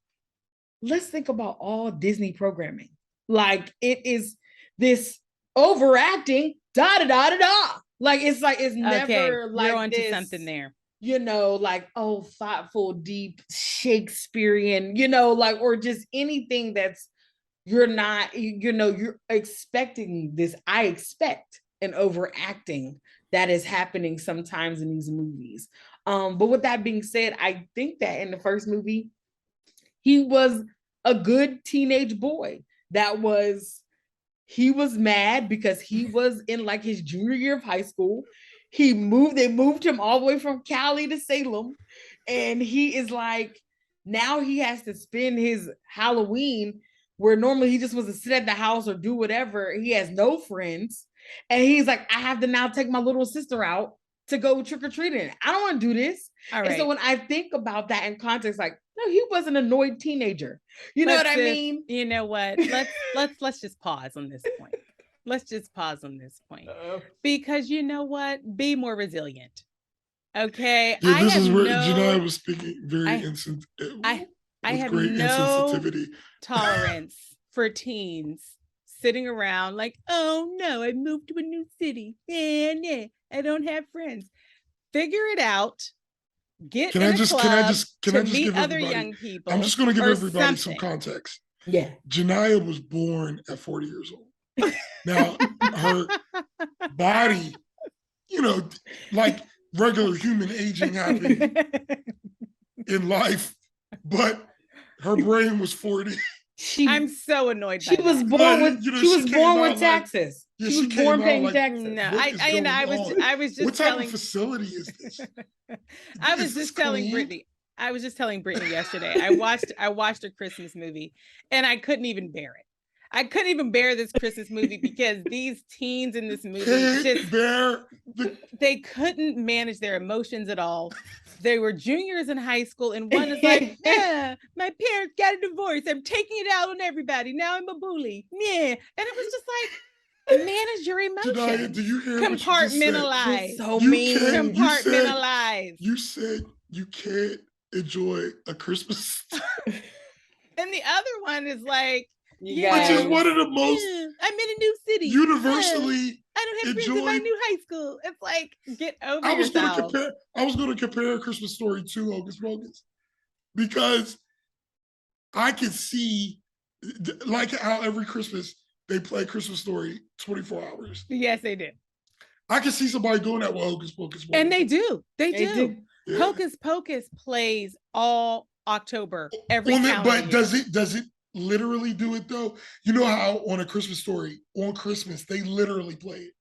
let's think about all Disney programming. Like it is this overacting, da-da-da-da-da. Like it's never like you're onto this, something there. Like, thoughtful, deep Shakespearean, or just anything that's you're not, you're expecting this. I expect an overacting that is happening sometimes in these movies. But with that being said, I think that in the first movie, he was a good teenage boy. He was mad because he was in like his junior year of high school. They moved him all the way from Cali to Salem. And he is like, now he has to spend his Halloween where normally he just wants to sit at the house or do whatever. He has no friends. And he's like, I have to now take my little sister out to go trick-or-treating. I don't want to do this. All right. And so when I think about that in context, like, no, he was an annoyed teenager. You know what I mean? You know what? Let's just pause on this point. Let's just pause on this point. Because you know what? Be more resilient. Okay. Yeah, this is where Janai was speaking very insensitive. I have no tolerance for teens sitting around like, oh no, I moved to a new city. Nah, I don't have friends. Figure it out. Get in a club to meet other young people. I'm just going to give everybody some context. Yeah. Janaya was born at 40 years old. Now, her body, like regular human aging happened in life, but her brain was 40. I'm so annoyed by she was born with taxes. Like, she was born paying taxes. No, I was just what type of facility is this? I was just telling Brittany yesterday. I watched a Christmas movie and I couldn't even bear it. I couldn't even bear this Christmas movie because these teens in this movie they couldn't manage their emotions at all. They were juniors in high school, and one is like, yeah, my parents got a divorce. I'm taking it out on everybody. Now I'm a bully. Yeah. And it was just like, Manage your emotions. Janiyah, do you hear compartmentalize? So mean. Compartmentalize. You said you can't enjoy a Christmas. And the other one is like, which is one of the most. I'm in a new city. Universally, I don't have friends in my new high school. It's like, get over yourself. I was going to compare A Christmas Story to Hocus Pocus because I could see, like how every Christmas they play Christmas Story 24 hours. Yes, they do. I can see somebody doing that with Hocus Pocus. And they do. They do. Yeah. Hocus Pocus plays all October every calendar But year. does it literally do it though? You know how on A Christmas Story on Christmas they literally play it.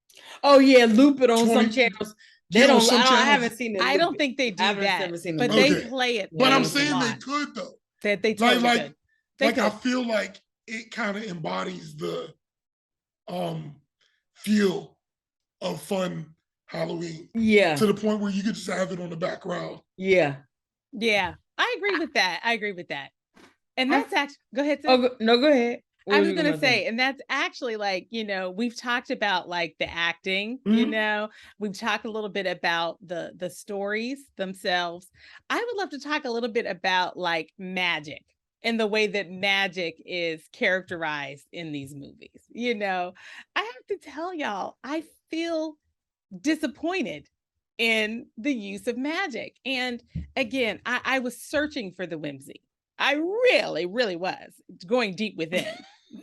Oh yeah, loop it on some channels. They don't. I haven't seen it. I don't think they do that. But they play it. But I'm saying they could though. That they totally could. I feel like it kind of embodies the feel of fun Halloween. Yeah. To the point where you could just have it on the background. Yeah. Yeah. I agree with that. And that's actually, go ahead. Oh, no, go ahead. I was going to say, and that's actually like, we've talked about like the acting, we've talked a little bit about the stories themselves. I would love to talk a little bit about like magic and the way that magic is characterized in these movies. I have to tell y'all, I feel disappointed in the use of magic. And again, I was searching for the whimsy. I really, really was going deep within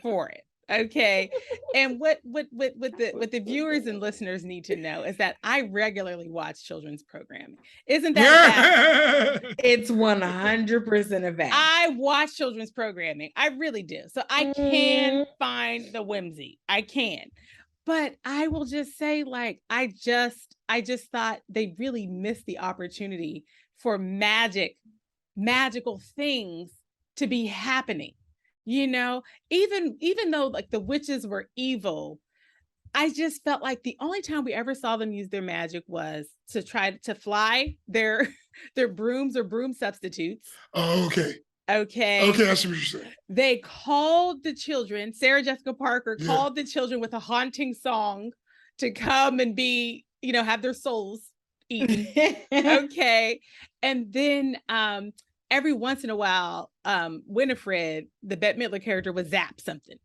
for it. Okay. And what the viewers and listeners need to know is that I regularly watch children's programming. Isn't that bad? It's 100% a fact. I watch children's programming. I really do. So I can find the whimsy. I can. But I will just say, like, I just thought they really missed the opportunity for magical things to be happening. Even though like the witches were evil, I just felt like the only time we ever saw them use their magic was to try to fly their brooms or broom substitutes. Oh, okay. Okay, I see what you're saying. They called the children, Sarah Jessica Parker called the children with a haunting song to come and be, have their souls eaten. Okay. And then every once in a while, Winifred, the Bette Midler character, would zap something.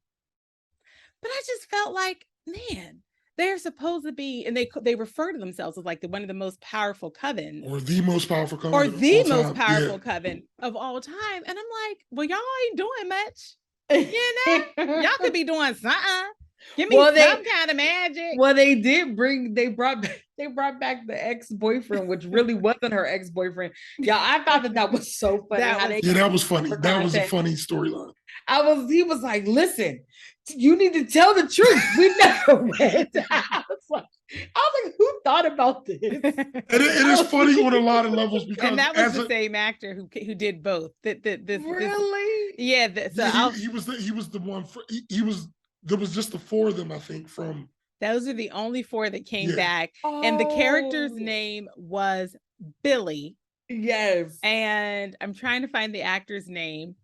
But I just felt like, man, they're supposed to be, and they refer to themselves as like one of the most powerful covens. Or the most powerful coven. Or the most powerful coven of all time. And I'm like, well, y'all ain't doing much. Y'all could be doing something. Give me some kind of magic. Well, they brought back the ex-boyfriend, which really wasn't her ex-boyfriend. Yeah, I thought that was so funny. That was funny. That was a funny storyline. He was like, listen, you need to tell the truth. We never read. I was like, who thought about this? It is funny on a lot of levels because and that was the same actor who did both. Really? He was the one. There was just the four of them, I think. Those are the only four that came back, and the character's name was Billy. Yes, and I'm trying to find the actor's name.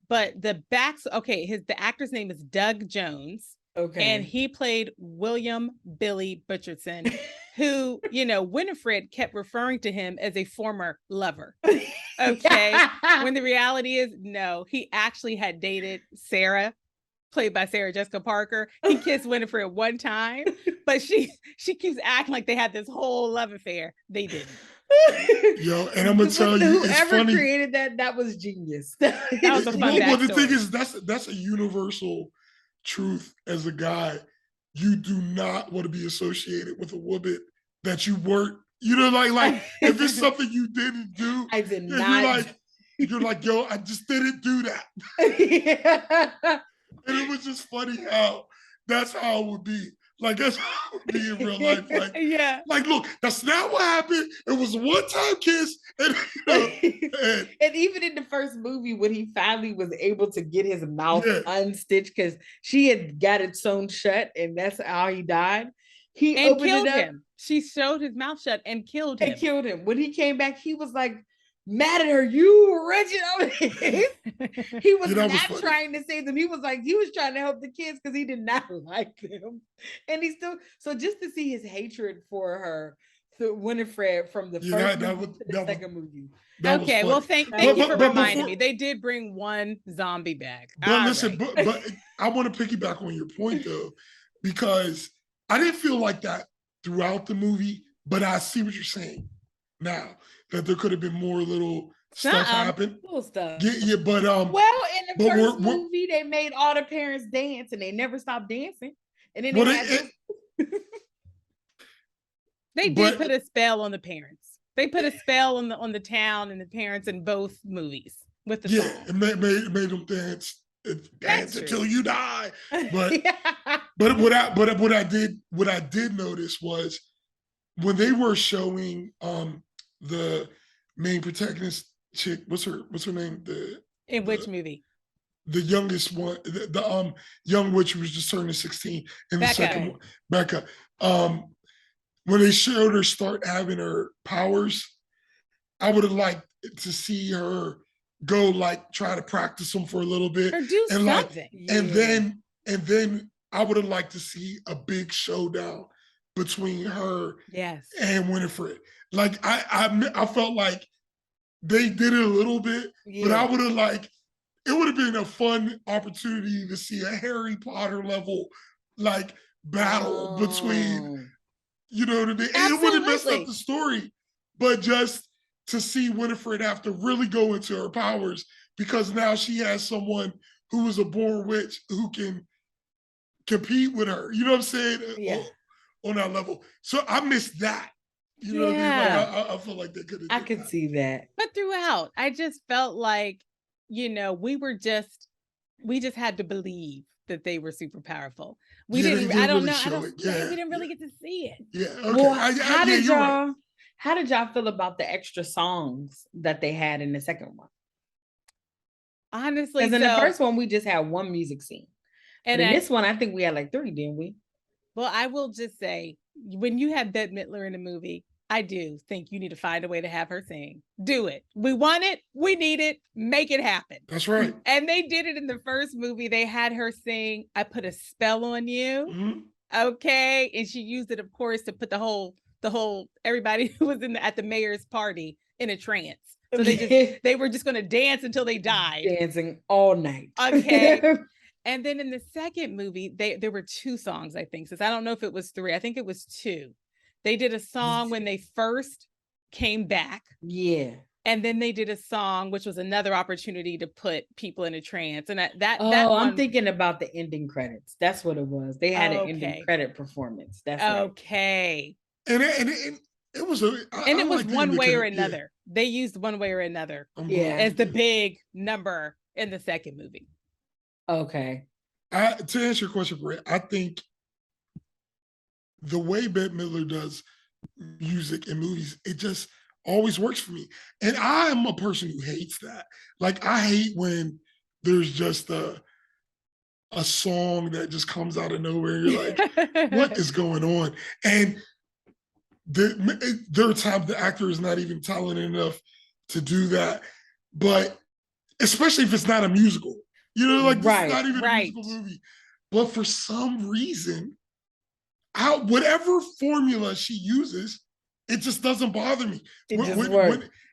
But the actor's name is Doug Jones. Okay. And he played William Billy Butcherson, who, Winifred kept referring to him as a former lover. Okay. When the reality is, no, he actually had dated Sarah, played by Sarah Jessica Parker. He kissed Winifred one time, but she keeps acting like they had this whole love affair. They didn't. Yo, and I'm gonna tell you, whoever created that was genius. That was a fun backstory. Well, the thing is, that's a universal truth. As a guy, you do not want to be associated with a woman that you weren't. Like if it's something you didn't do, I did not. You're like, yo, I just didn't do that. And it was just funny how that's how it would be. Like, that's how it would be in real life. Like, like, look, that's not what happened. It was a one-time kiss. And, and even in the first movie, when he finally was able to get his mouth unstitched because she had got it sewn shut, and that's how he died. He opened killed it up. him. She sewed his mouth shut and killed him. When he came back, he was like, mad at her. You wretched. He was Yeah, not trying to save them. He was trying to help the kids because he did not like them. And he still, so just to see his hatred for her, Winifred, from the first movie to the second movie. Okay, well, thank you for reminding me. They did bring one zombie back. But listen, but I want to piggyback on your point though, because I didn't feel like that throughout the movie, but I see what you're saying now, that there could have been more little stuff happen. Little stuff. Yeah, but well, in the first movie, they made all the parents dance and they never stopped dancing. And then they did put a spell on the parents. They put a spell on the town and the parents in both movies with the song. And made them dance until you die. But but what I did notice was when they were showing the main protagonist chick, what's her name? Which movie? The youngest one, the young witch who was just turning 16 in the second one, Becca. When they showed her start having her powers, I would have liked to see her go try to practice them for a little bit, or do something. And then I would have liked to see a big showdown between her and Winifred. I felt like they did it a little bit, but I would have it would have been a fun opportunity to see a Harry Potter level battle between. You know what I mean? And it would have messed up the story, but just to see Winifred have to really go into her powers because now she has someone who is a born witch who can compete with her. You know what I'm saying? Yeah. On that level. So I missed that. You know what I mean? I feel like they could have. I could see that. But throughout, I just felt like, we just had to believe that they were super powerful. We didn't. I don't know. We didn't really get to see it. Yeah. Okay. Well, how did y'all feel about the extra songs that they had in the second one? Honestly, because in the first one we just had one music scene, and in this one I think we had 3, didn't we? Well, I will just say, when you have Bette Midler in a movie, I do think you need to find a way to have her sing. Do it. We want it. We need it. Make it happen. That's right. And they did it in the first movie. They had her sing, "I Put a Spell on You." Mm-hmm. Okay. And she used it, of course, to put the whole everybody who was at the mayor's party in a trance. So they were just going to dance until they died. Dancing all night. Okay. And then in the second movie, there were 2 songs, I think. Since I don't know if it was 3. I think it was 2. They did a song when they first came back. Yeah. And then they did a song, which was another opportunity to put people in a trance. And that I'm thinking about the ending credits. That's what it was. They had an ending credit performance. That's okay. And it was it was one way or another. Yeah. They used one way or another as the big number in the second movie. Okay. To answer your question, Brett, I think the way Bette Midler does music in movies, it just always works for me. And I am a person who hates that. I hate when there's just a song that just comes out of nowhere. You're like, what is going on? And there are times the actor is not even talented enough to do that. But especially if it's not a musical. This is not even a musical movie. But for some reason, whatever formula she uses, it just doesn't bother me. And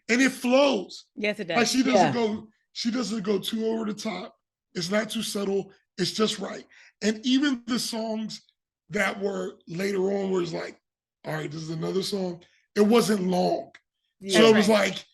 it flows. Yes, it does. She doesn't go too over the top. It's not too subtle. It's just right. And even the songs that were later on where it's all right, this is another song. It wasn't long. Yeah, so it was it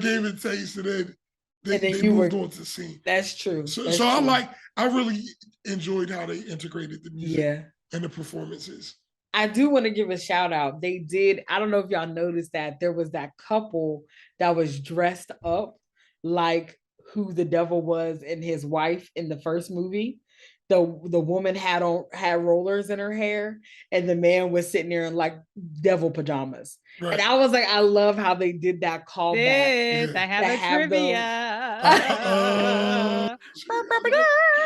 gave it a taste, and then they moved on to the scene. That's true. So I really enjoyed how they integrated the music and the performances. I do want to give a shout out. They did, I don't know if y'all noticed that there was that couple that was dressed up like who the devil was and his wife in the first movie. The woman had rollers in her hair, and the man was sitting there in devil pajamas. Right. And I was like, I love how they did that callback. I have a trivia.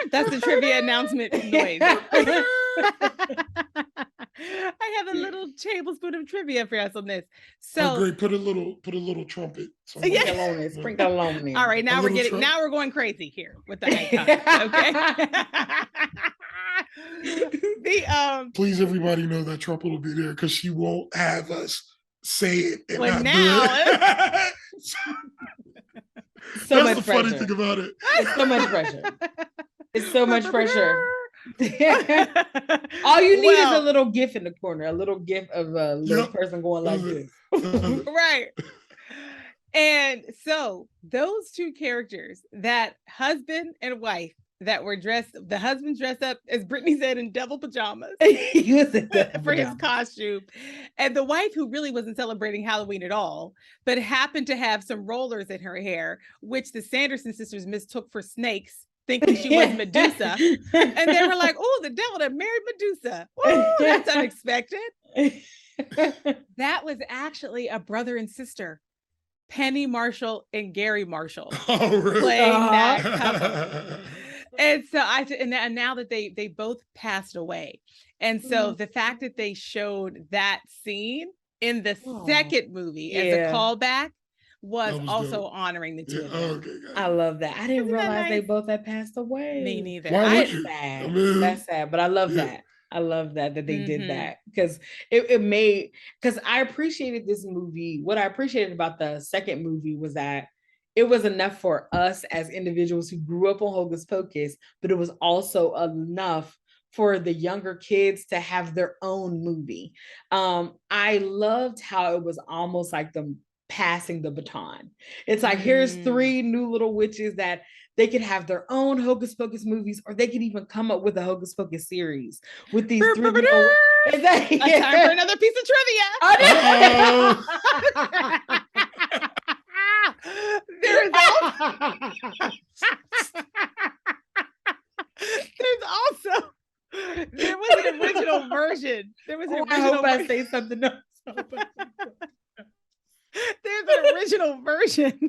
That's the trivia announcement noise. I have a little tablespoon of trivia for us on this. Oh, So great. Put a little trumpet. Sprinkle on it. Sprinkle on it. all right, now we're going crazy here with the icons. Okay. Please, everybody know that trumpet will be there because she won't have us say it and well, not now do it. That's the funny thing about it. It's so much pressure. It's so much pressure. All you need is a little gif in the corner, a little gif of a little person going like this. Right. And so those two characters, that husband and wife that were the husband dressed up, as Brittany said, in devil pajamas for his costume. And the wife, who really wasn't celebrating Halloween at all, but happened to have some rollers in her hair, which the Sanderson sisters mistook for snakes, thinking she was Medusa. And they were like, oh, the devil that married Medusa. Oh, that's unexpected. That was actually a brother and sister, Penny Marshall and Gary Marshall, really? playing that couple. And so and now that they both passed away. And so the fact that they showed that scene in the second movie as a callback was also dope. Honoring the two of them. Okay, I love that. I didn't realize they both had passed away. Me neither. Why would sad. That's sad, but I love that. I love that they did that, because it made, because I appreciated this movie. What I appreciated about the second movie was that it was enough for us as individuals who grew up on Hocus Pocus, but it was also enough for the younger kids to have their own movie. I loved how it was almost like them passing the baton. It's like, here's 3 new little witches that they could have their own Hocus Pocus movies, or they could even come up with a Hocus Pocus series with these 3 little... Time for another piece of trivia. There's also there was an original version. There was an original. I hope I say something else. There's an original version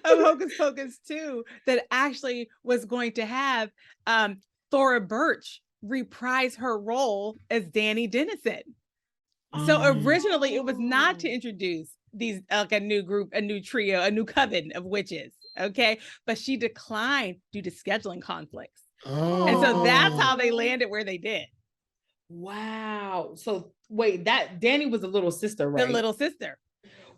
of Hocus Pocus 2 that actually was going to have Thora Birch reprise her role as Danny Dennison. So originally it was not to introduce these like a new group, a new trio, a new coven of witches. Okay. But she declined due to scheduling conflicts. And so that's how they landed where they did. Wow. So wait, that Danny was a little sister, right? The little sister.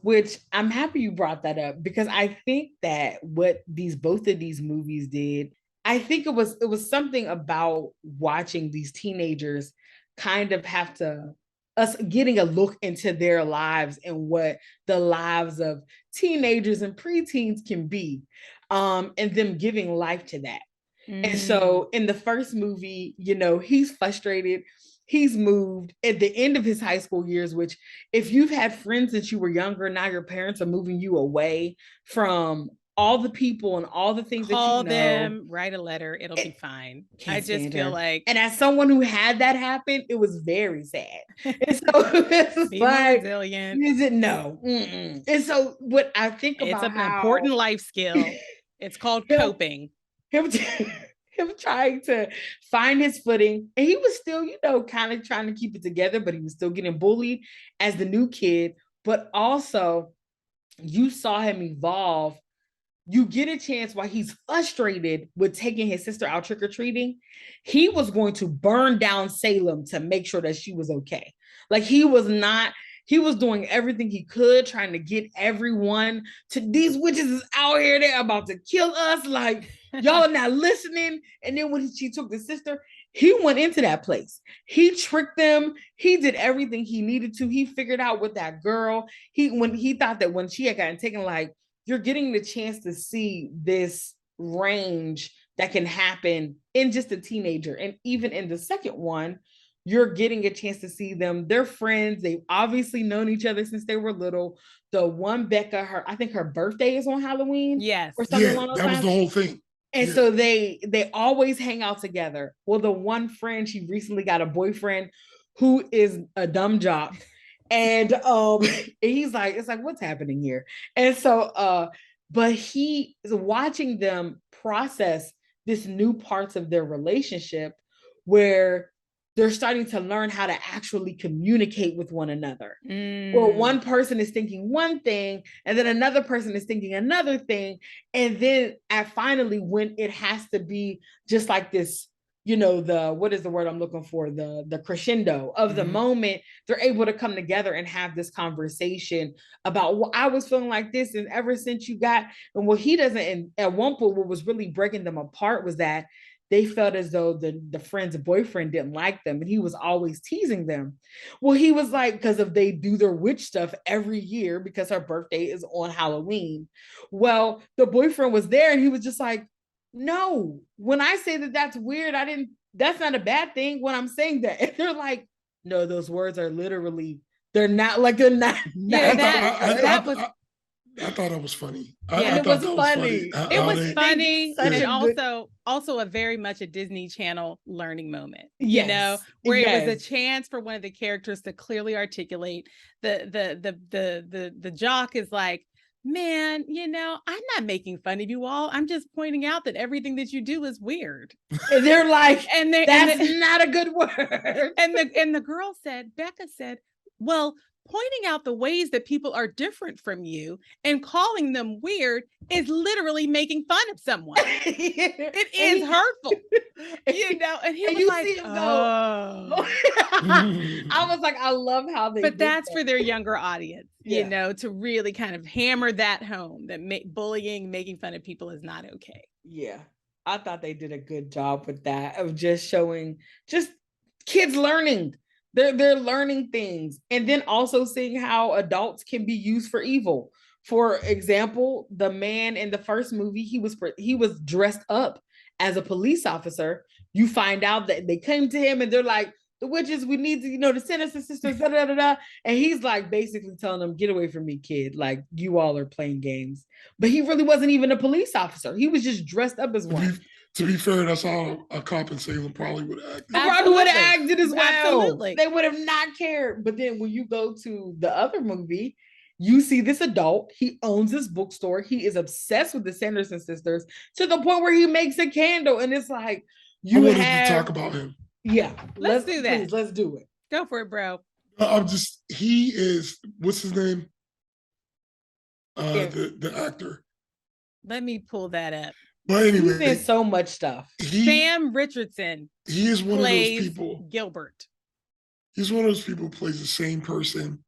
Which I'm happy you brought that up, because I think that what both of these movies did, I think it was something about watching these teenagers kind of have to, us getting a look into their lives and what the lives of teenagers and preteens can be, and them giving life to that. And so in the first movie, he's frustrated. He's moved at the end of his high school years, which if you've had friends since you were younger, now your parents are moving you away from all the people and all the things Call that you know. them, write a letter, it'll be fine. I just feel like, and as someone who had that happen, it was very sad. And so it's be like, resilient. Is it no? And so what I think about, it's an important life skill. It's called coping. Him trying to find his footing, and he was still, kind of trying to keep it together, but he was still getting bullied as the new kid. But also, you saw him evolve. You get a chance while he's frustrated with taking his sister out trick-or-treating. He was going to burn down Salem to make sure that she was okay. Like, he was doing everything he could, trying to get everyone to, these witches is out here, they're about to kill us. Like, y'all are not listening. And then when she took the sister, he went into that place. He tricked them. He did everything he needed to. He figured out with that girl. When he thought that when she had gotten taken, like, you're getting the chance to see this range that can happen in just a teenager. And even in the second one, you're getting a chance to see them. They're friends. They've obviously known each other since they were little. The one Becca, I think her birthday is on Halloween. Yes. Or something along those lines. That was the whole thing. And so they always hang out together. Well, the one friend, she recently got a boyfriend who is a dumb jock. And he's like, it's like, what's happening here? And so, but he is watching them process this new parts of their relationship where they're starting to learn how to actually communicate with one another. Where one person is thinking one thing, and then another person is thinking another thing. And then finally, when it has to be just like this, what is the word I'm looking for? The crescendo of the moment, they're able to come together and have this conversation about, well, I was feeling like this, and ever since you got, and what he doesn't, and at one point, what was really breaking them apart was that they felt as though the friend's boyfriend didn't like them, and he was always teasing them. Well, he was like, because of they do their witch stuff every year because her birthday is on Halloween. Well, the boyfriend was there, and he was just like, no, when I say that that's weird, that's not a bad thing when I'm saying that. And they're like, no, those words are literally, they're not. Yeah, I thought it was funny. It was funny. It was funny, and also a very much a Disney Channel learning moment. Yes. Where it was a chance for one of the characters to clearly articulate the jock is like, man, I'm not making fun of you all. I'm just pointing out that everything that you do is weird. And they're like, that's not a good word. And the girl said, Becca said, well, pointing out the ways that people are different from you and calling them weird is literally making fun of someone. It is hurtful, and he was like, oh. I was like, I love how they, but that's for their younger audience, to really kind of hammer that home, that bullying, making fun of people is not okay. Yeah. I thought they did a good job with that, of just showing just kids learning. They're learning things, and then also seeing how adults can be used for evil. For example, the man in the first movie, he was dressed up as a police officer. You find out that they came to him and they're like, the witches, we need to, the Sinister Sisters, da, da, da, da. And he's like basically telling them, get away from me, kid. Like, you all are playing games. But he really wasn't even a police officer. He was just dressed up as one. To be fair, that's how a cop in Salem probably would have acted. Probably would have acted as well. Absolutely. They would have not cared. But then when you go to the other movie, you see this adult. He owns this bookstore. He is obsessed with the Sanderson sisters to the point where he makes a candle. And it's like, I wanted to talk about him. Yeah. Let's do that. Please, let's do it. Go for it, bro. He is, what's his name? The actor. Let me pull that up. But anyway, he's in so much stuff. Sam Richardson. He is one of those people. Gilbert. He's one of those people who plays the same person,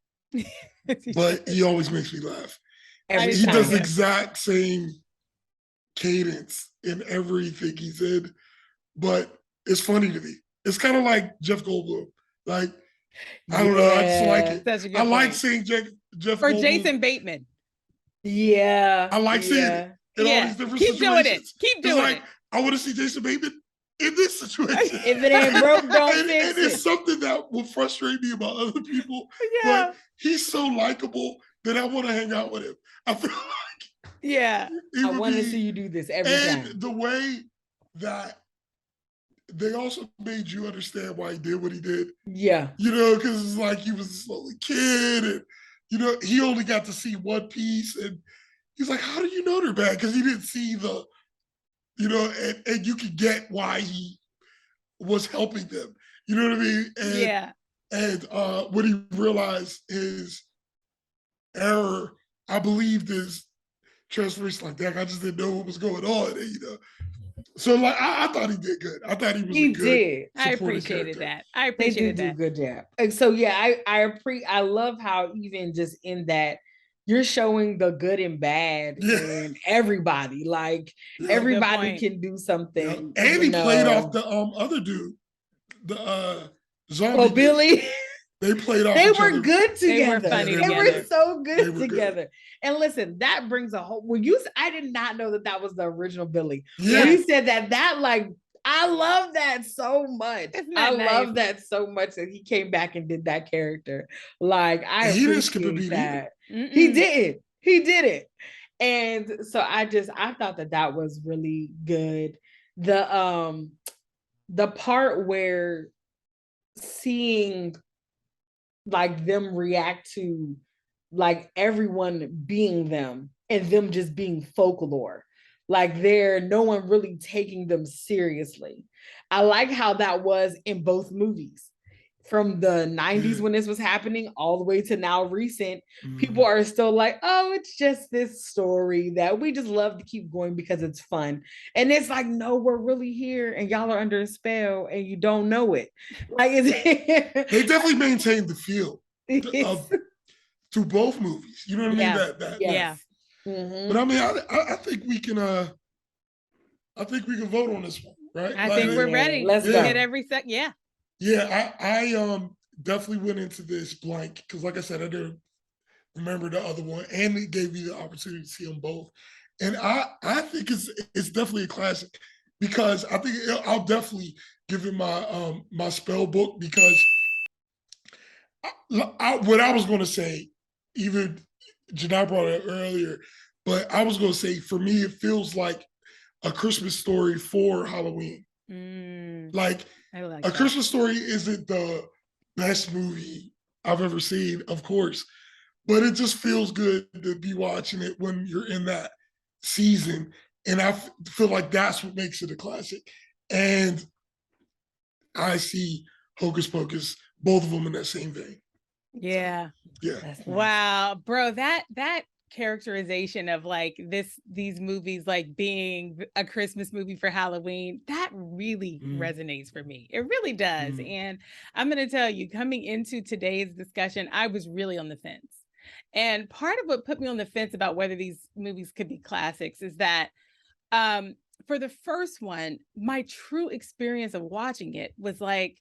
but he always makes me laugh. He does the exact same cadence in everything he's in, but it's funny to me. It's kind of like Jeff Goldblum. Like, I don't know. I just like it. That's a good I point. like seeing Jeff or Goldblum. Jason Bateman. Yeah. I like seeing it. In all these different Keep situations. doing it. Keep doing it. I want to see Jason Bateman in this situation. If it ain't broke, don't fix it. And it's something that will frustrate me about other people. Yeah. But he's so likable that I want to hang out with him. I feel like I want to see you do this every time. And the way that they also made you understand why he did what he did. Yeah. Because it's like he was a slowly kid, and he only got to see one piece, and he's like, how do you know they're bad? Because he didn't see the, and you can get why he was helping them. You know what I mean? And, And when he realized his error, I believed his transformation like that. I just didn't know what was going on. And, so like I thought he did good. I thought he was a good. I appreciated that. I appreciated that. Good job. And so I love how even just in that, you're showing the good and bad in everybody. Like everybody can do something. Yeah. And he played off the other dude, the zombie. Oh, Billy. They played off. They were good together. They were funny together. They were so good together. And listen, that brings a whole. I did not know that was the original Billy. Yeah. When you said that like. I love that so much. Love that so much that he came back and did that character. Like he didn't skip a beat that. He did it. And so I thought that was really good. The part where seeing like them react to like everyone being them and them just being folklore. Like no one really taking them seriously. I like how that was in both movies. From the 90s when this was happening all the way to now recent, people are still like, oh, it's just this story that we just love to keep going because it's fun. And it's like, no, we're really here and y'all are under a spell and you don't know it. Like they definitely maintained the feel to both movies. You know what I mean? Yeah. But I mean, I think we can vote on this one, right? I think we're ready. Let's go. Hit every second. Yeah. Yeah, I definitely went into this blank because, like I said, I didn't remember the other one, and it gave me the opportunity to see them both. And I think it's definitely a classic because I think I'll definitely give it my spell book because what I was going to say, even Janai brought it earlier, but I was going to say for me it feels like a Christmas story for Halloween. Like A Christmas Story isn't the best movie I've ever seen, of course, but it just feels good to be watching it when you're in that season. And I feel like that's what makes it a classic. And I see Hocus Pocus, both of them in that same vein. Yeah. Yeah. Nice. Wow, bro, that characterization of like these movies like being a Christmas movie for Halloween, that really resonates for me. It really does. And I'm going to tell you, coming into today's discussion, I was really on the fence. And part of what put me on the fence about whether these movies could be classics is that for the first one, my true experience of watching it was like,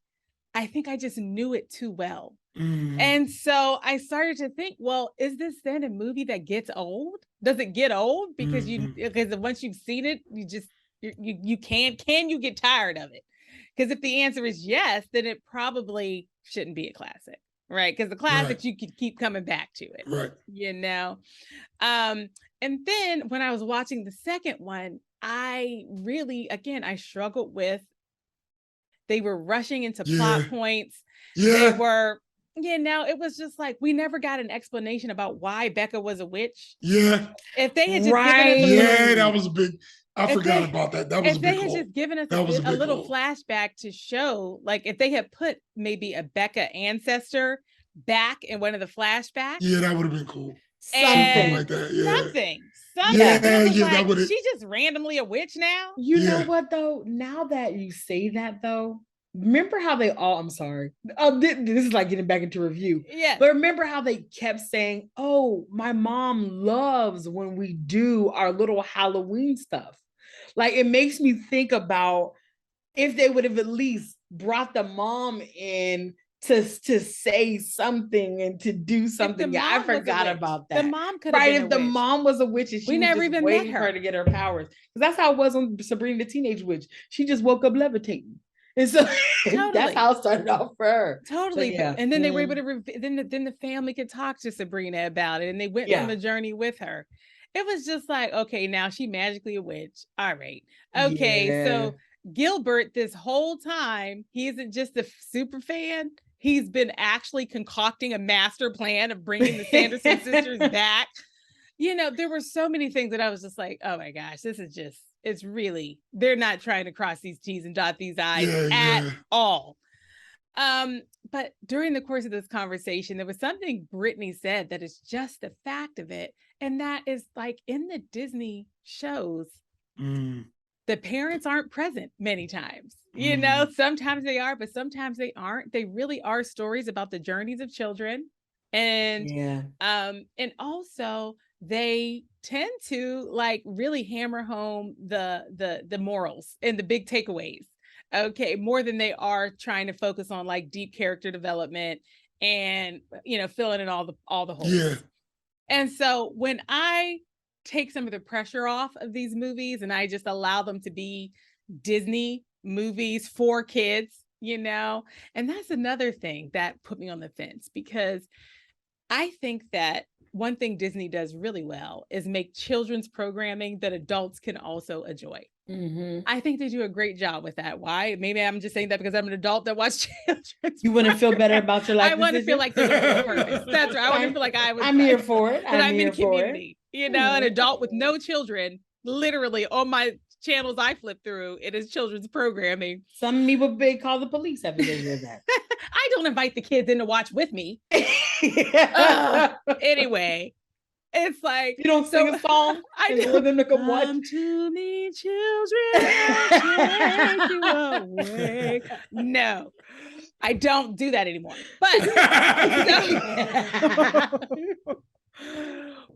I think I just knew it too well. And so I started to think, well, is this then a movie that gets old? Does it get old? Because because once you've seen it, you can you get tired of it? Because if the answer is yes, then it probably shouldn't be a classic, right? Because the classics, you could keep coming back to it, right? You know? And then when I was watching the second one, I really, again, I struggled with, they were rushing into plot points. They were, it was just like, we never got an explanation about why Becca was a witch. Yeah. If they had just given us that was a big, I forgot about that. That was a big hole. If they had just given us a little flashback to show, like if they had put maybe a Becca ancestor back in one of the flashbacks. Yeah, that would have been cool. Something like that. Yeah. Something. That would have. She's just randomly a witch now. You know what though? Now that you say that though, remember how they all, I'm sorry. This is like getting back into review. Yeah. But remember how they kept saying, oh, my mom loves when we do our little Halloween stuff. Like it makes me think about if they would have at least brought the mom in to say something and to do something. Yeah, I forgot about that. The mom could have been if the mom was a witch and she was never even waiting for her to get her powers. Because that's how it was on Sabrina the Teenage Witch. She just woke up levitating. And so that's how it started off for her. Totally. So, and then they were able to, then the family could talk to Sabrina about it. And they went on the journey with her. It was just like, okay, now she magically a witch. All right. Okay. So Gilbert, this whole time, he isn't just a super fan. He's been actually concocting a master plan of bringing the Sanderson sisters back. There were so many things that I was just like, oh my gosh, this is just, it's really, they're not trying to cross these T's and dot these I's at all. But during the course of this conversation, there was something Brittany said that is just the fact of it. And that is like in the Disney shows, the parents aren't present many times. Sometimes they are, but sometimes they aren't. They really are stories about the journeys of children. And also they tend to like really hammer home the morals and the big takeaways. Okay, more than they are trying to focus on like deep character development and filling in all the holes. Yeah. And so when I take some of the pressure off of these movies and I just allow them to be Disney movies for kids, and that's another thing that put me on the fence, because I think that one thing Disney does really well is make children's programming that adults can also enjoy. I think they do a great job with that. Why? Maybe I'm just saying that because I'm an adult that watches children's. You want to feel better about your life. I want to feel like there's a purpose. That's right. I want to feel like I'm here for it. I'm in community. An adult with no children literally on my channels I flip through, it is children's programming. Some people may call the police after they hear that. I don't invite the kids in to watch with me. Anyway, it's like you don't sing a song. I do. Them to come watch. To me, children, take you away. No, I don't do that anymore.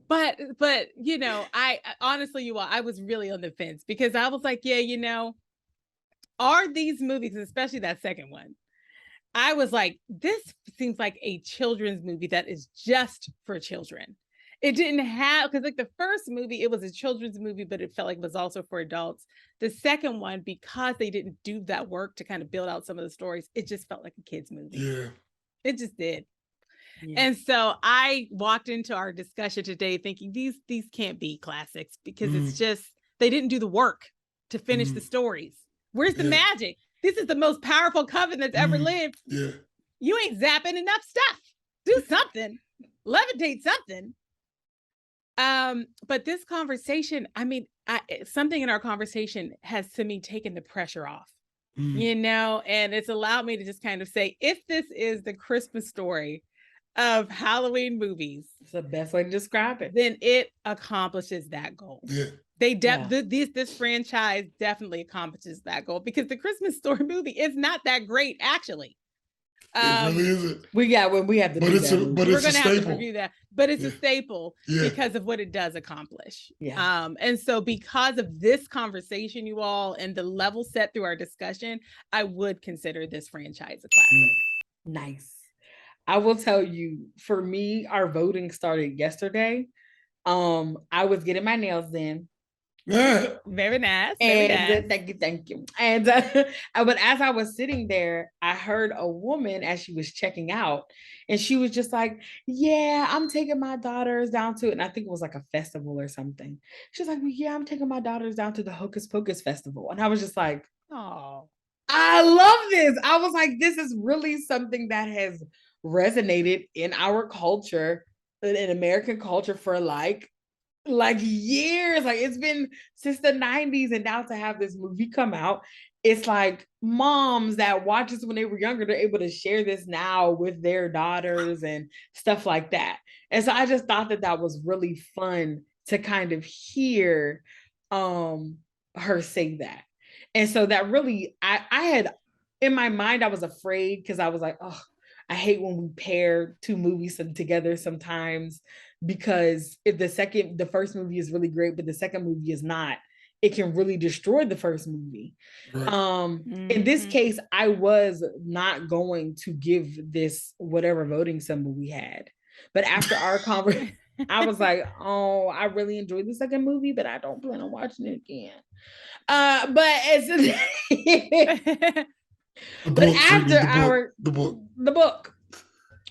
But you know, I honestly, you all, I was really on the fence because I was like, yeah, you know, are these movies, especially that second one, I was like, this seems like a children's movie that is just for children. It didn't have, because like the first movie, it was a children's movie, but it felt like it was also for adults. The second one, because they didn't do that work to kind of build out some of the stories, it just felt like a kid's movie. Yeah. It just did. Yeah. And so I walked into our discussion today thinking these can't be classics because it's just, they didn't do the work to finish the stories. Where's the magic? This is the most powerful coven that's ever lived. Yeah. You ain't zapping enough stuff. Do something. Levitate something. But this conversation, I mean, something in our conversation has to me taken the pressure off, you know, and it's allowed me to just kind of say, if this is the Christmas story of Halloween movies, it's the best way to describe it, then it accomplishes that goal. Yeah. This franchise definitely accomplishes that goal because the Christmas Story movie is not that great, actually. It really isn't. We have to but do it's that. We're gonna have to review that, but it's a staple Yeah. because of what it does accomplish. Yeah. And so because of this conversation, you all, and the level set through our discussion, I would consider this franchise a classic. Nice. I will tell you, for me, our voting started yesterday. I was getting my nails in. Yeah. Very nice. Thank you. And but as I was sitting there, I heard a woman as she was checking out, and she was just like, "Yeah, I'm taking my daughters down to," and I think it was like a festival or something. She's like, "Yeah, I'm taking my daughters down to the Hocus Pocus festival," and I was just like, "Oh, I love this." I was like, "This is really something that has resonated in our culture, in American culture, for like years. Like it's been since the 90s, and now to have this movie come out, it's like moms that watch this when they were younger, they're able to share this now with their daughters and stuff like that. And so I just thought that was really fun to kind of hear her say that. And so that really, I had in my mind, I was afraid because I was like, oh, I hate when we pair two movies together sometimes, because if the first movie is really great, but the second movie is not, it can really destroy the first movie. Right. In this case, I was not going to give this whatever voting symbol we had. But after our conversation, I was like, oh, I really enjoyed the second movie, but I don't plan on watching it again. But the book.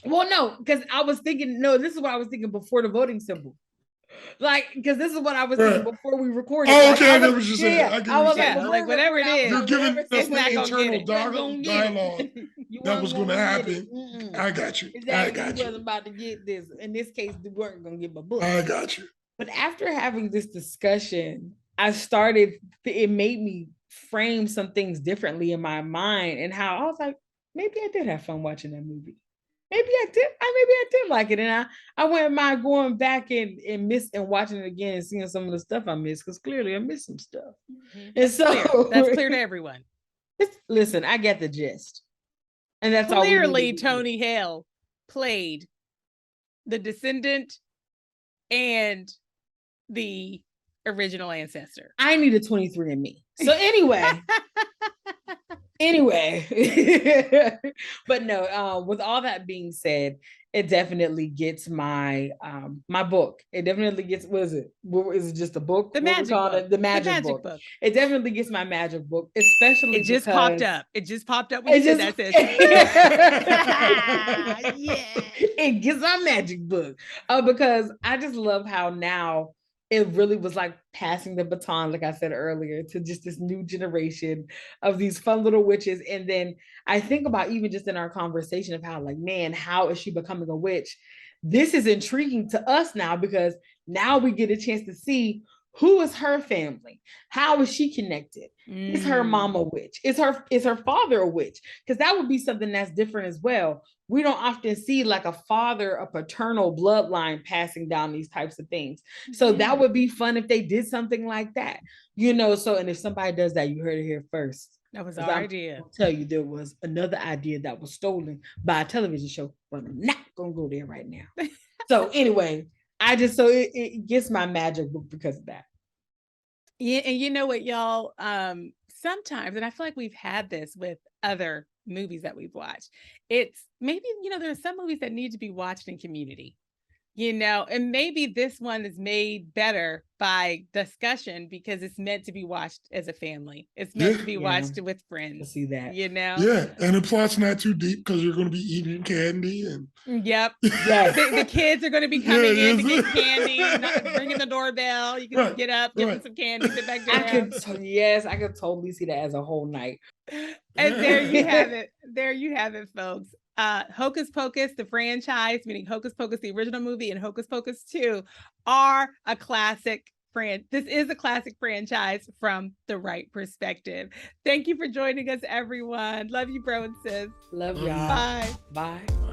Well, no, because I was thinking, this is what I was thinking before the voting symbol. Like, because this is what I was thinking before we recorded. Oh, okay, I get what you're saying. I was like, whatever it is. You're giving us the internal dialogue that was going to happen. I got you. I got you. You wasn't about to get this. In this case, they weren't going to get my book. I got you. But after having this discussion, it made me frame some things differently in my mind, and how I was like, maybe I did have fun watching that movie. Maybe I did like it. And I wouldn't mind going back and watching it again and seeing some of the stuff I missed, because clearly I missed some stuff. Mm-hmm. And that's clear to everyone. Listen, I get the gist. And that's clearly Tony Hale played the descendant and the original ancestor. I need a 23andMe. So anyway, but no, with all that being said, it definitely gets my my book. It definitely gets, what is it? Is it just a book? The magic book. The magic book. It definitely gets my magic book, especially It just popped up when you said that. Yeah. It gets my magic book. Because I just love how now it really was like passing the baton, like I said earlier, to just this new generation of these fun little witches. And then I think about even just in our conversation of how, like, man, how is she becoming a witch? This is intriguing to us now, because now we get a chance to see Who is her family? How is she connected? Is her mom a witch? Is her father a witch? Because that would be something that's different as well. We don't often see like a father, a paternal bloodline passing down these types of things. So that would be fun if they did something like that, you know. So, and if somebody does that, you heard it here first. That was our idea. I'll tell you, there was another idea that was stolen by a television show, but I'm not gonna go there right now. So anyway, it gets my magic book because of that. Yeah, and you know what, y'all? Sometimes, and I feel like we've had this with other movies that we've watched. It's maybe, you know, there are some movies that need to be watched in community. You know, and maybe this one is made better by discussion because it's meant to be watched as a family. It's meant to be watched with friends. I see that. You know? Yeah, and the plot's not too deep because you're going to be eating candy. And yep. The kids are going to be coming in to get candy, ringing the doorbell. You can get up, give them some candy, sit back down. I could totally see that as a whole night. And there you have it. There you have it, folks. Hocus Pocus, the franchise, meaning Hocus Pocus, the original movie, and Hocus Pocus 2 are a classic this is a classic franchise from the Wright perspective. Thank you for joining us, everyone. Love you, bro and sis. Love y'all. Bye. Bye.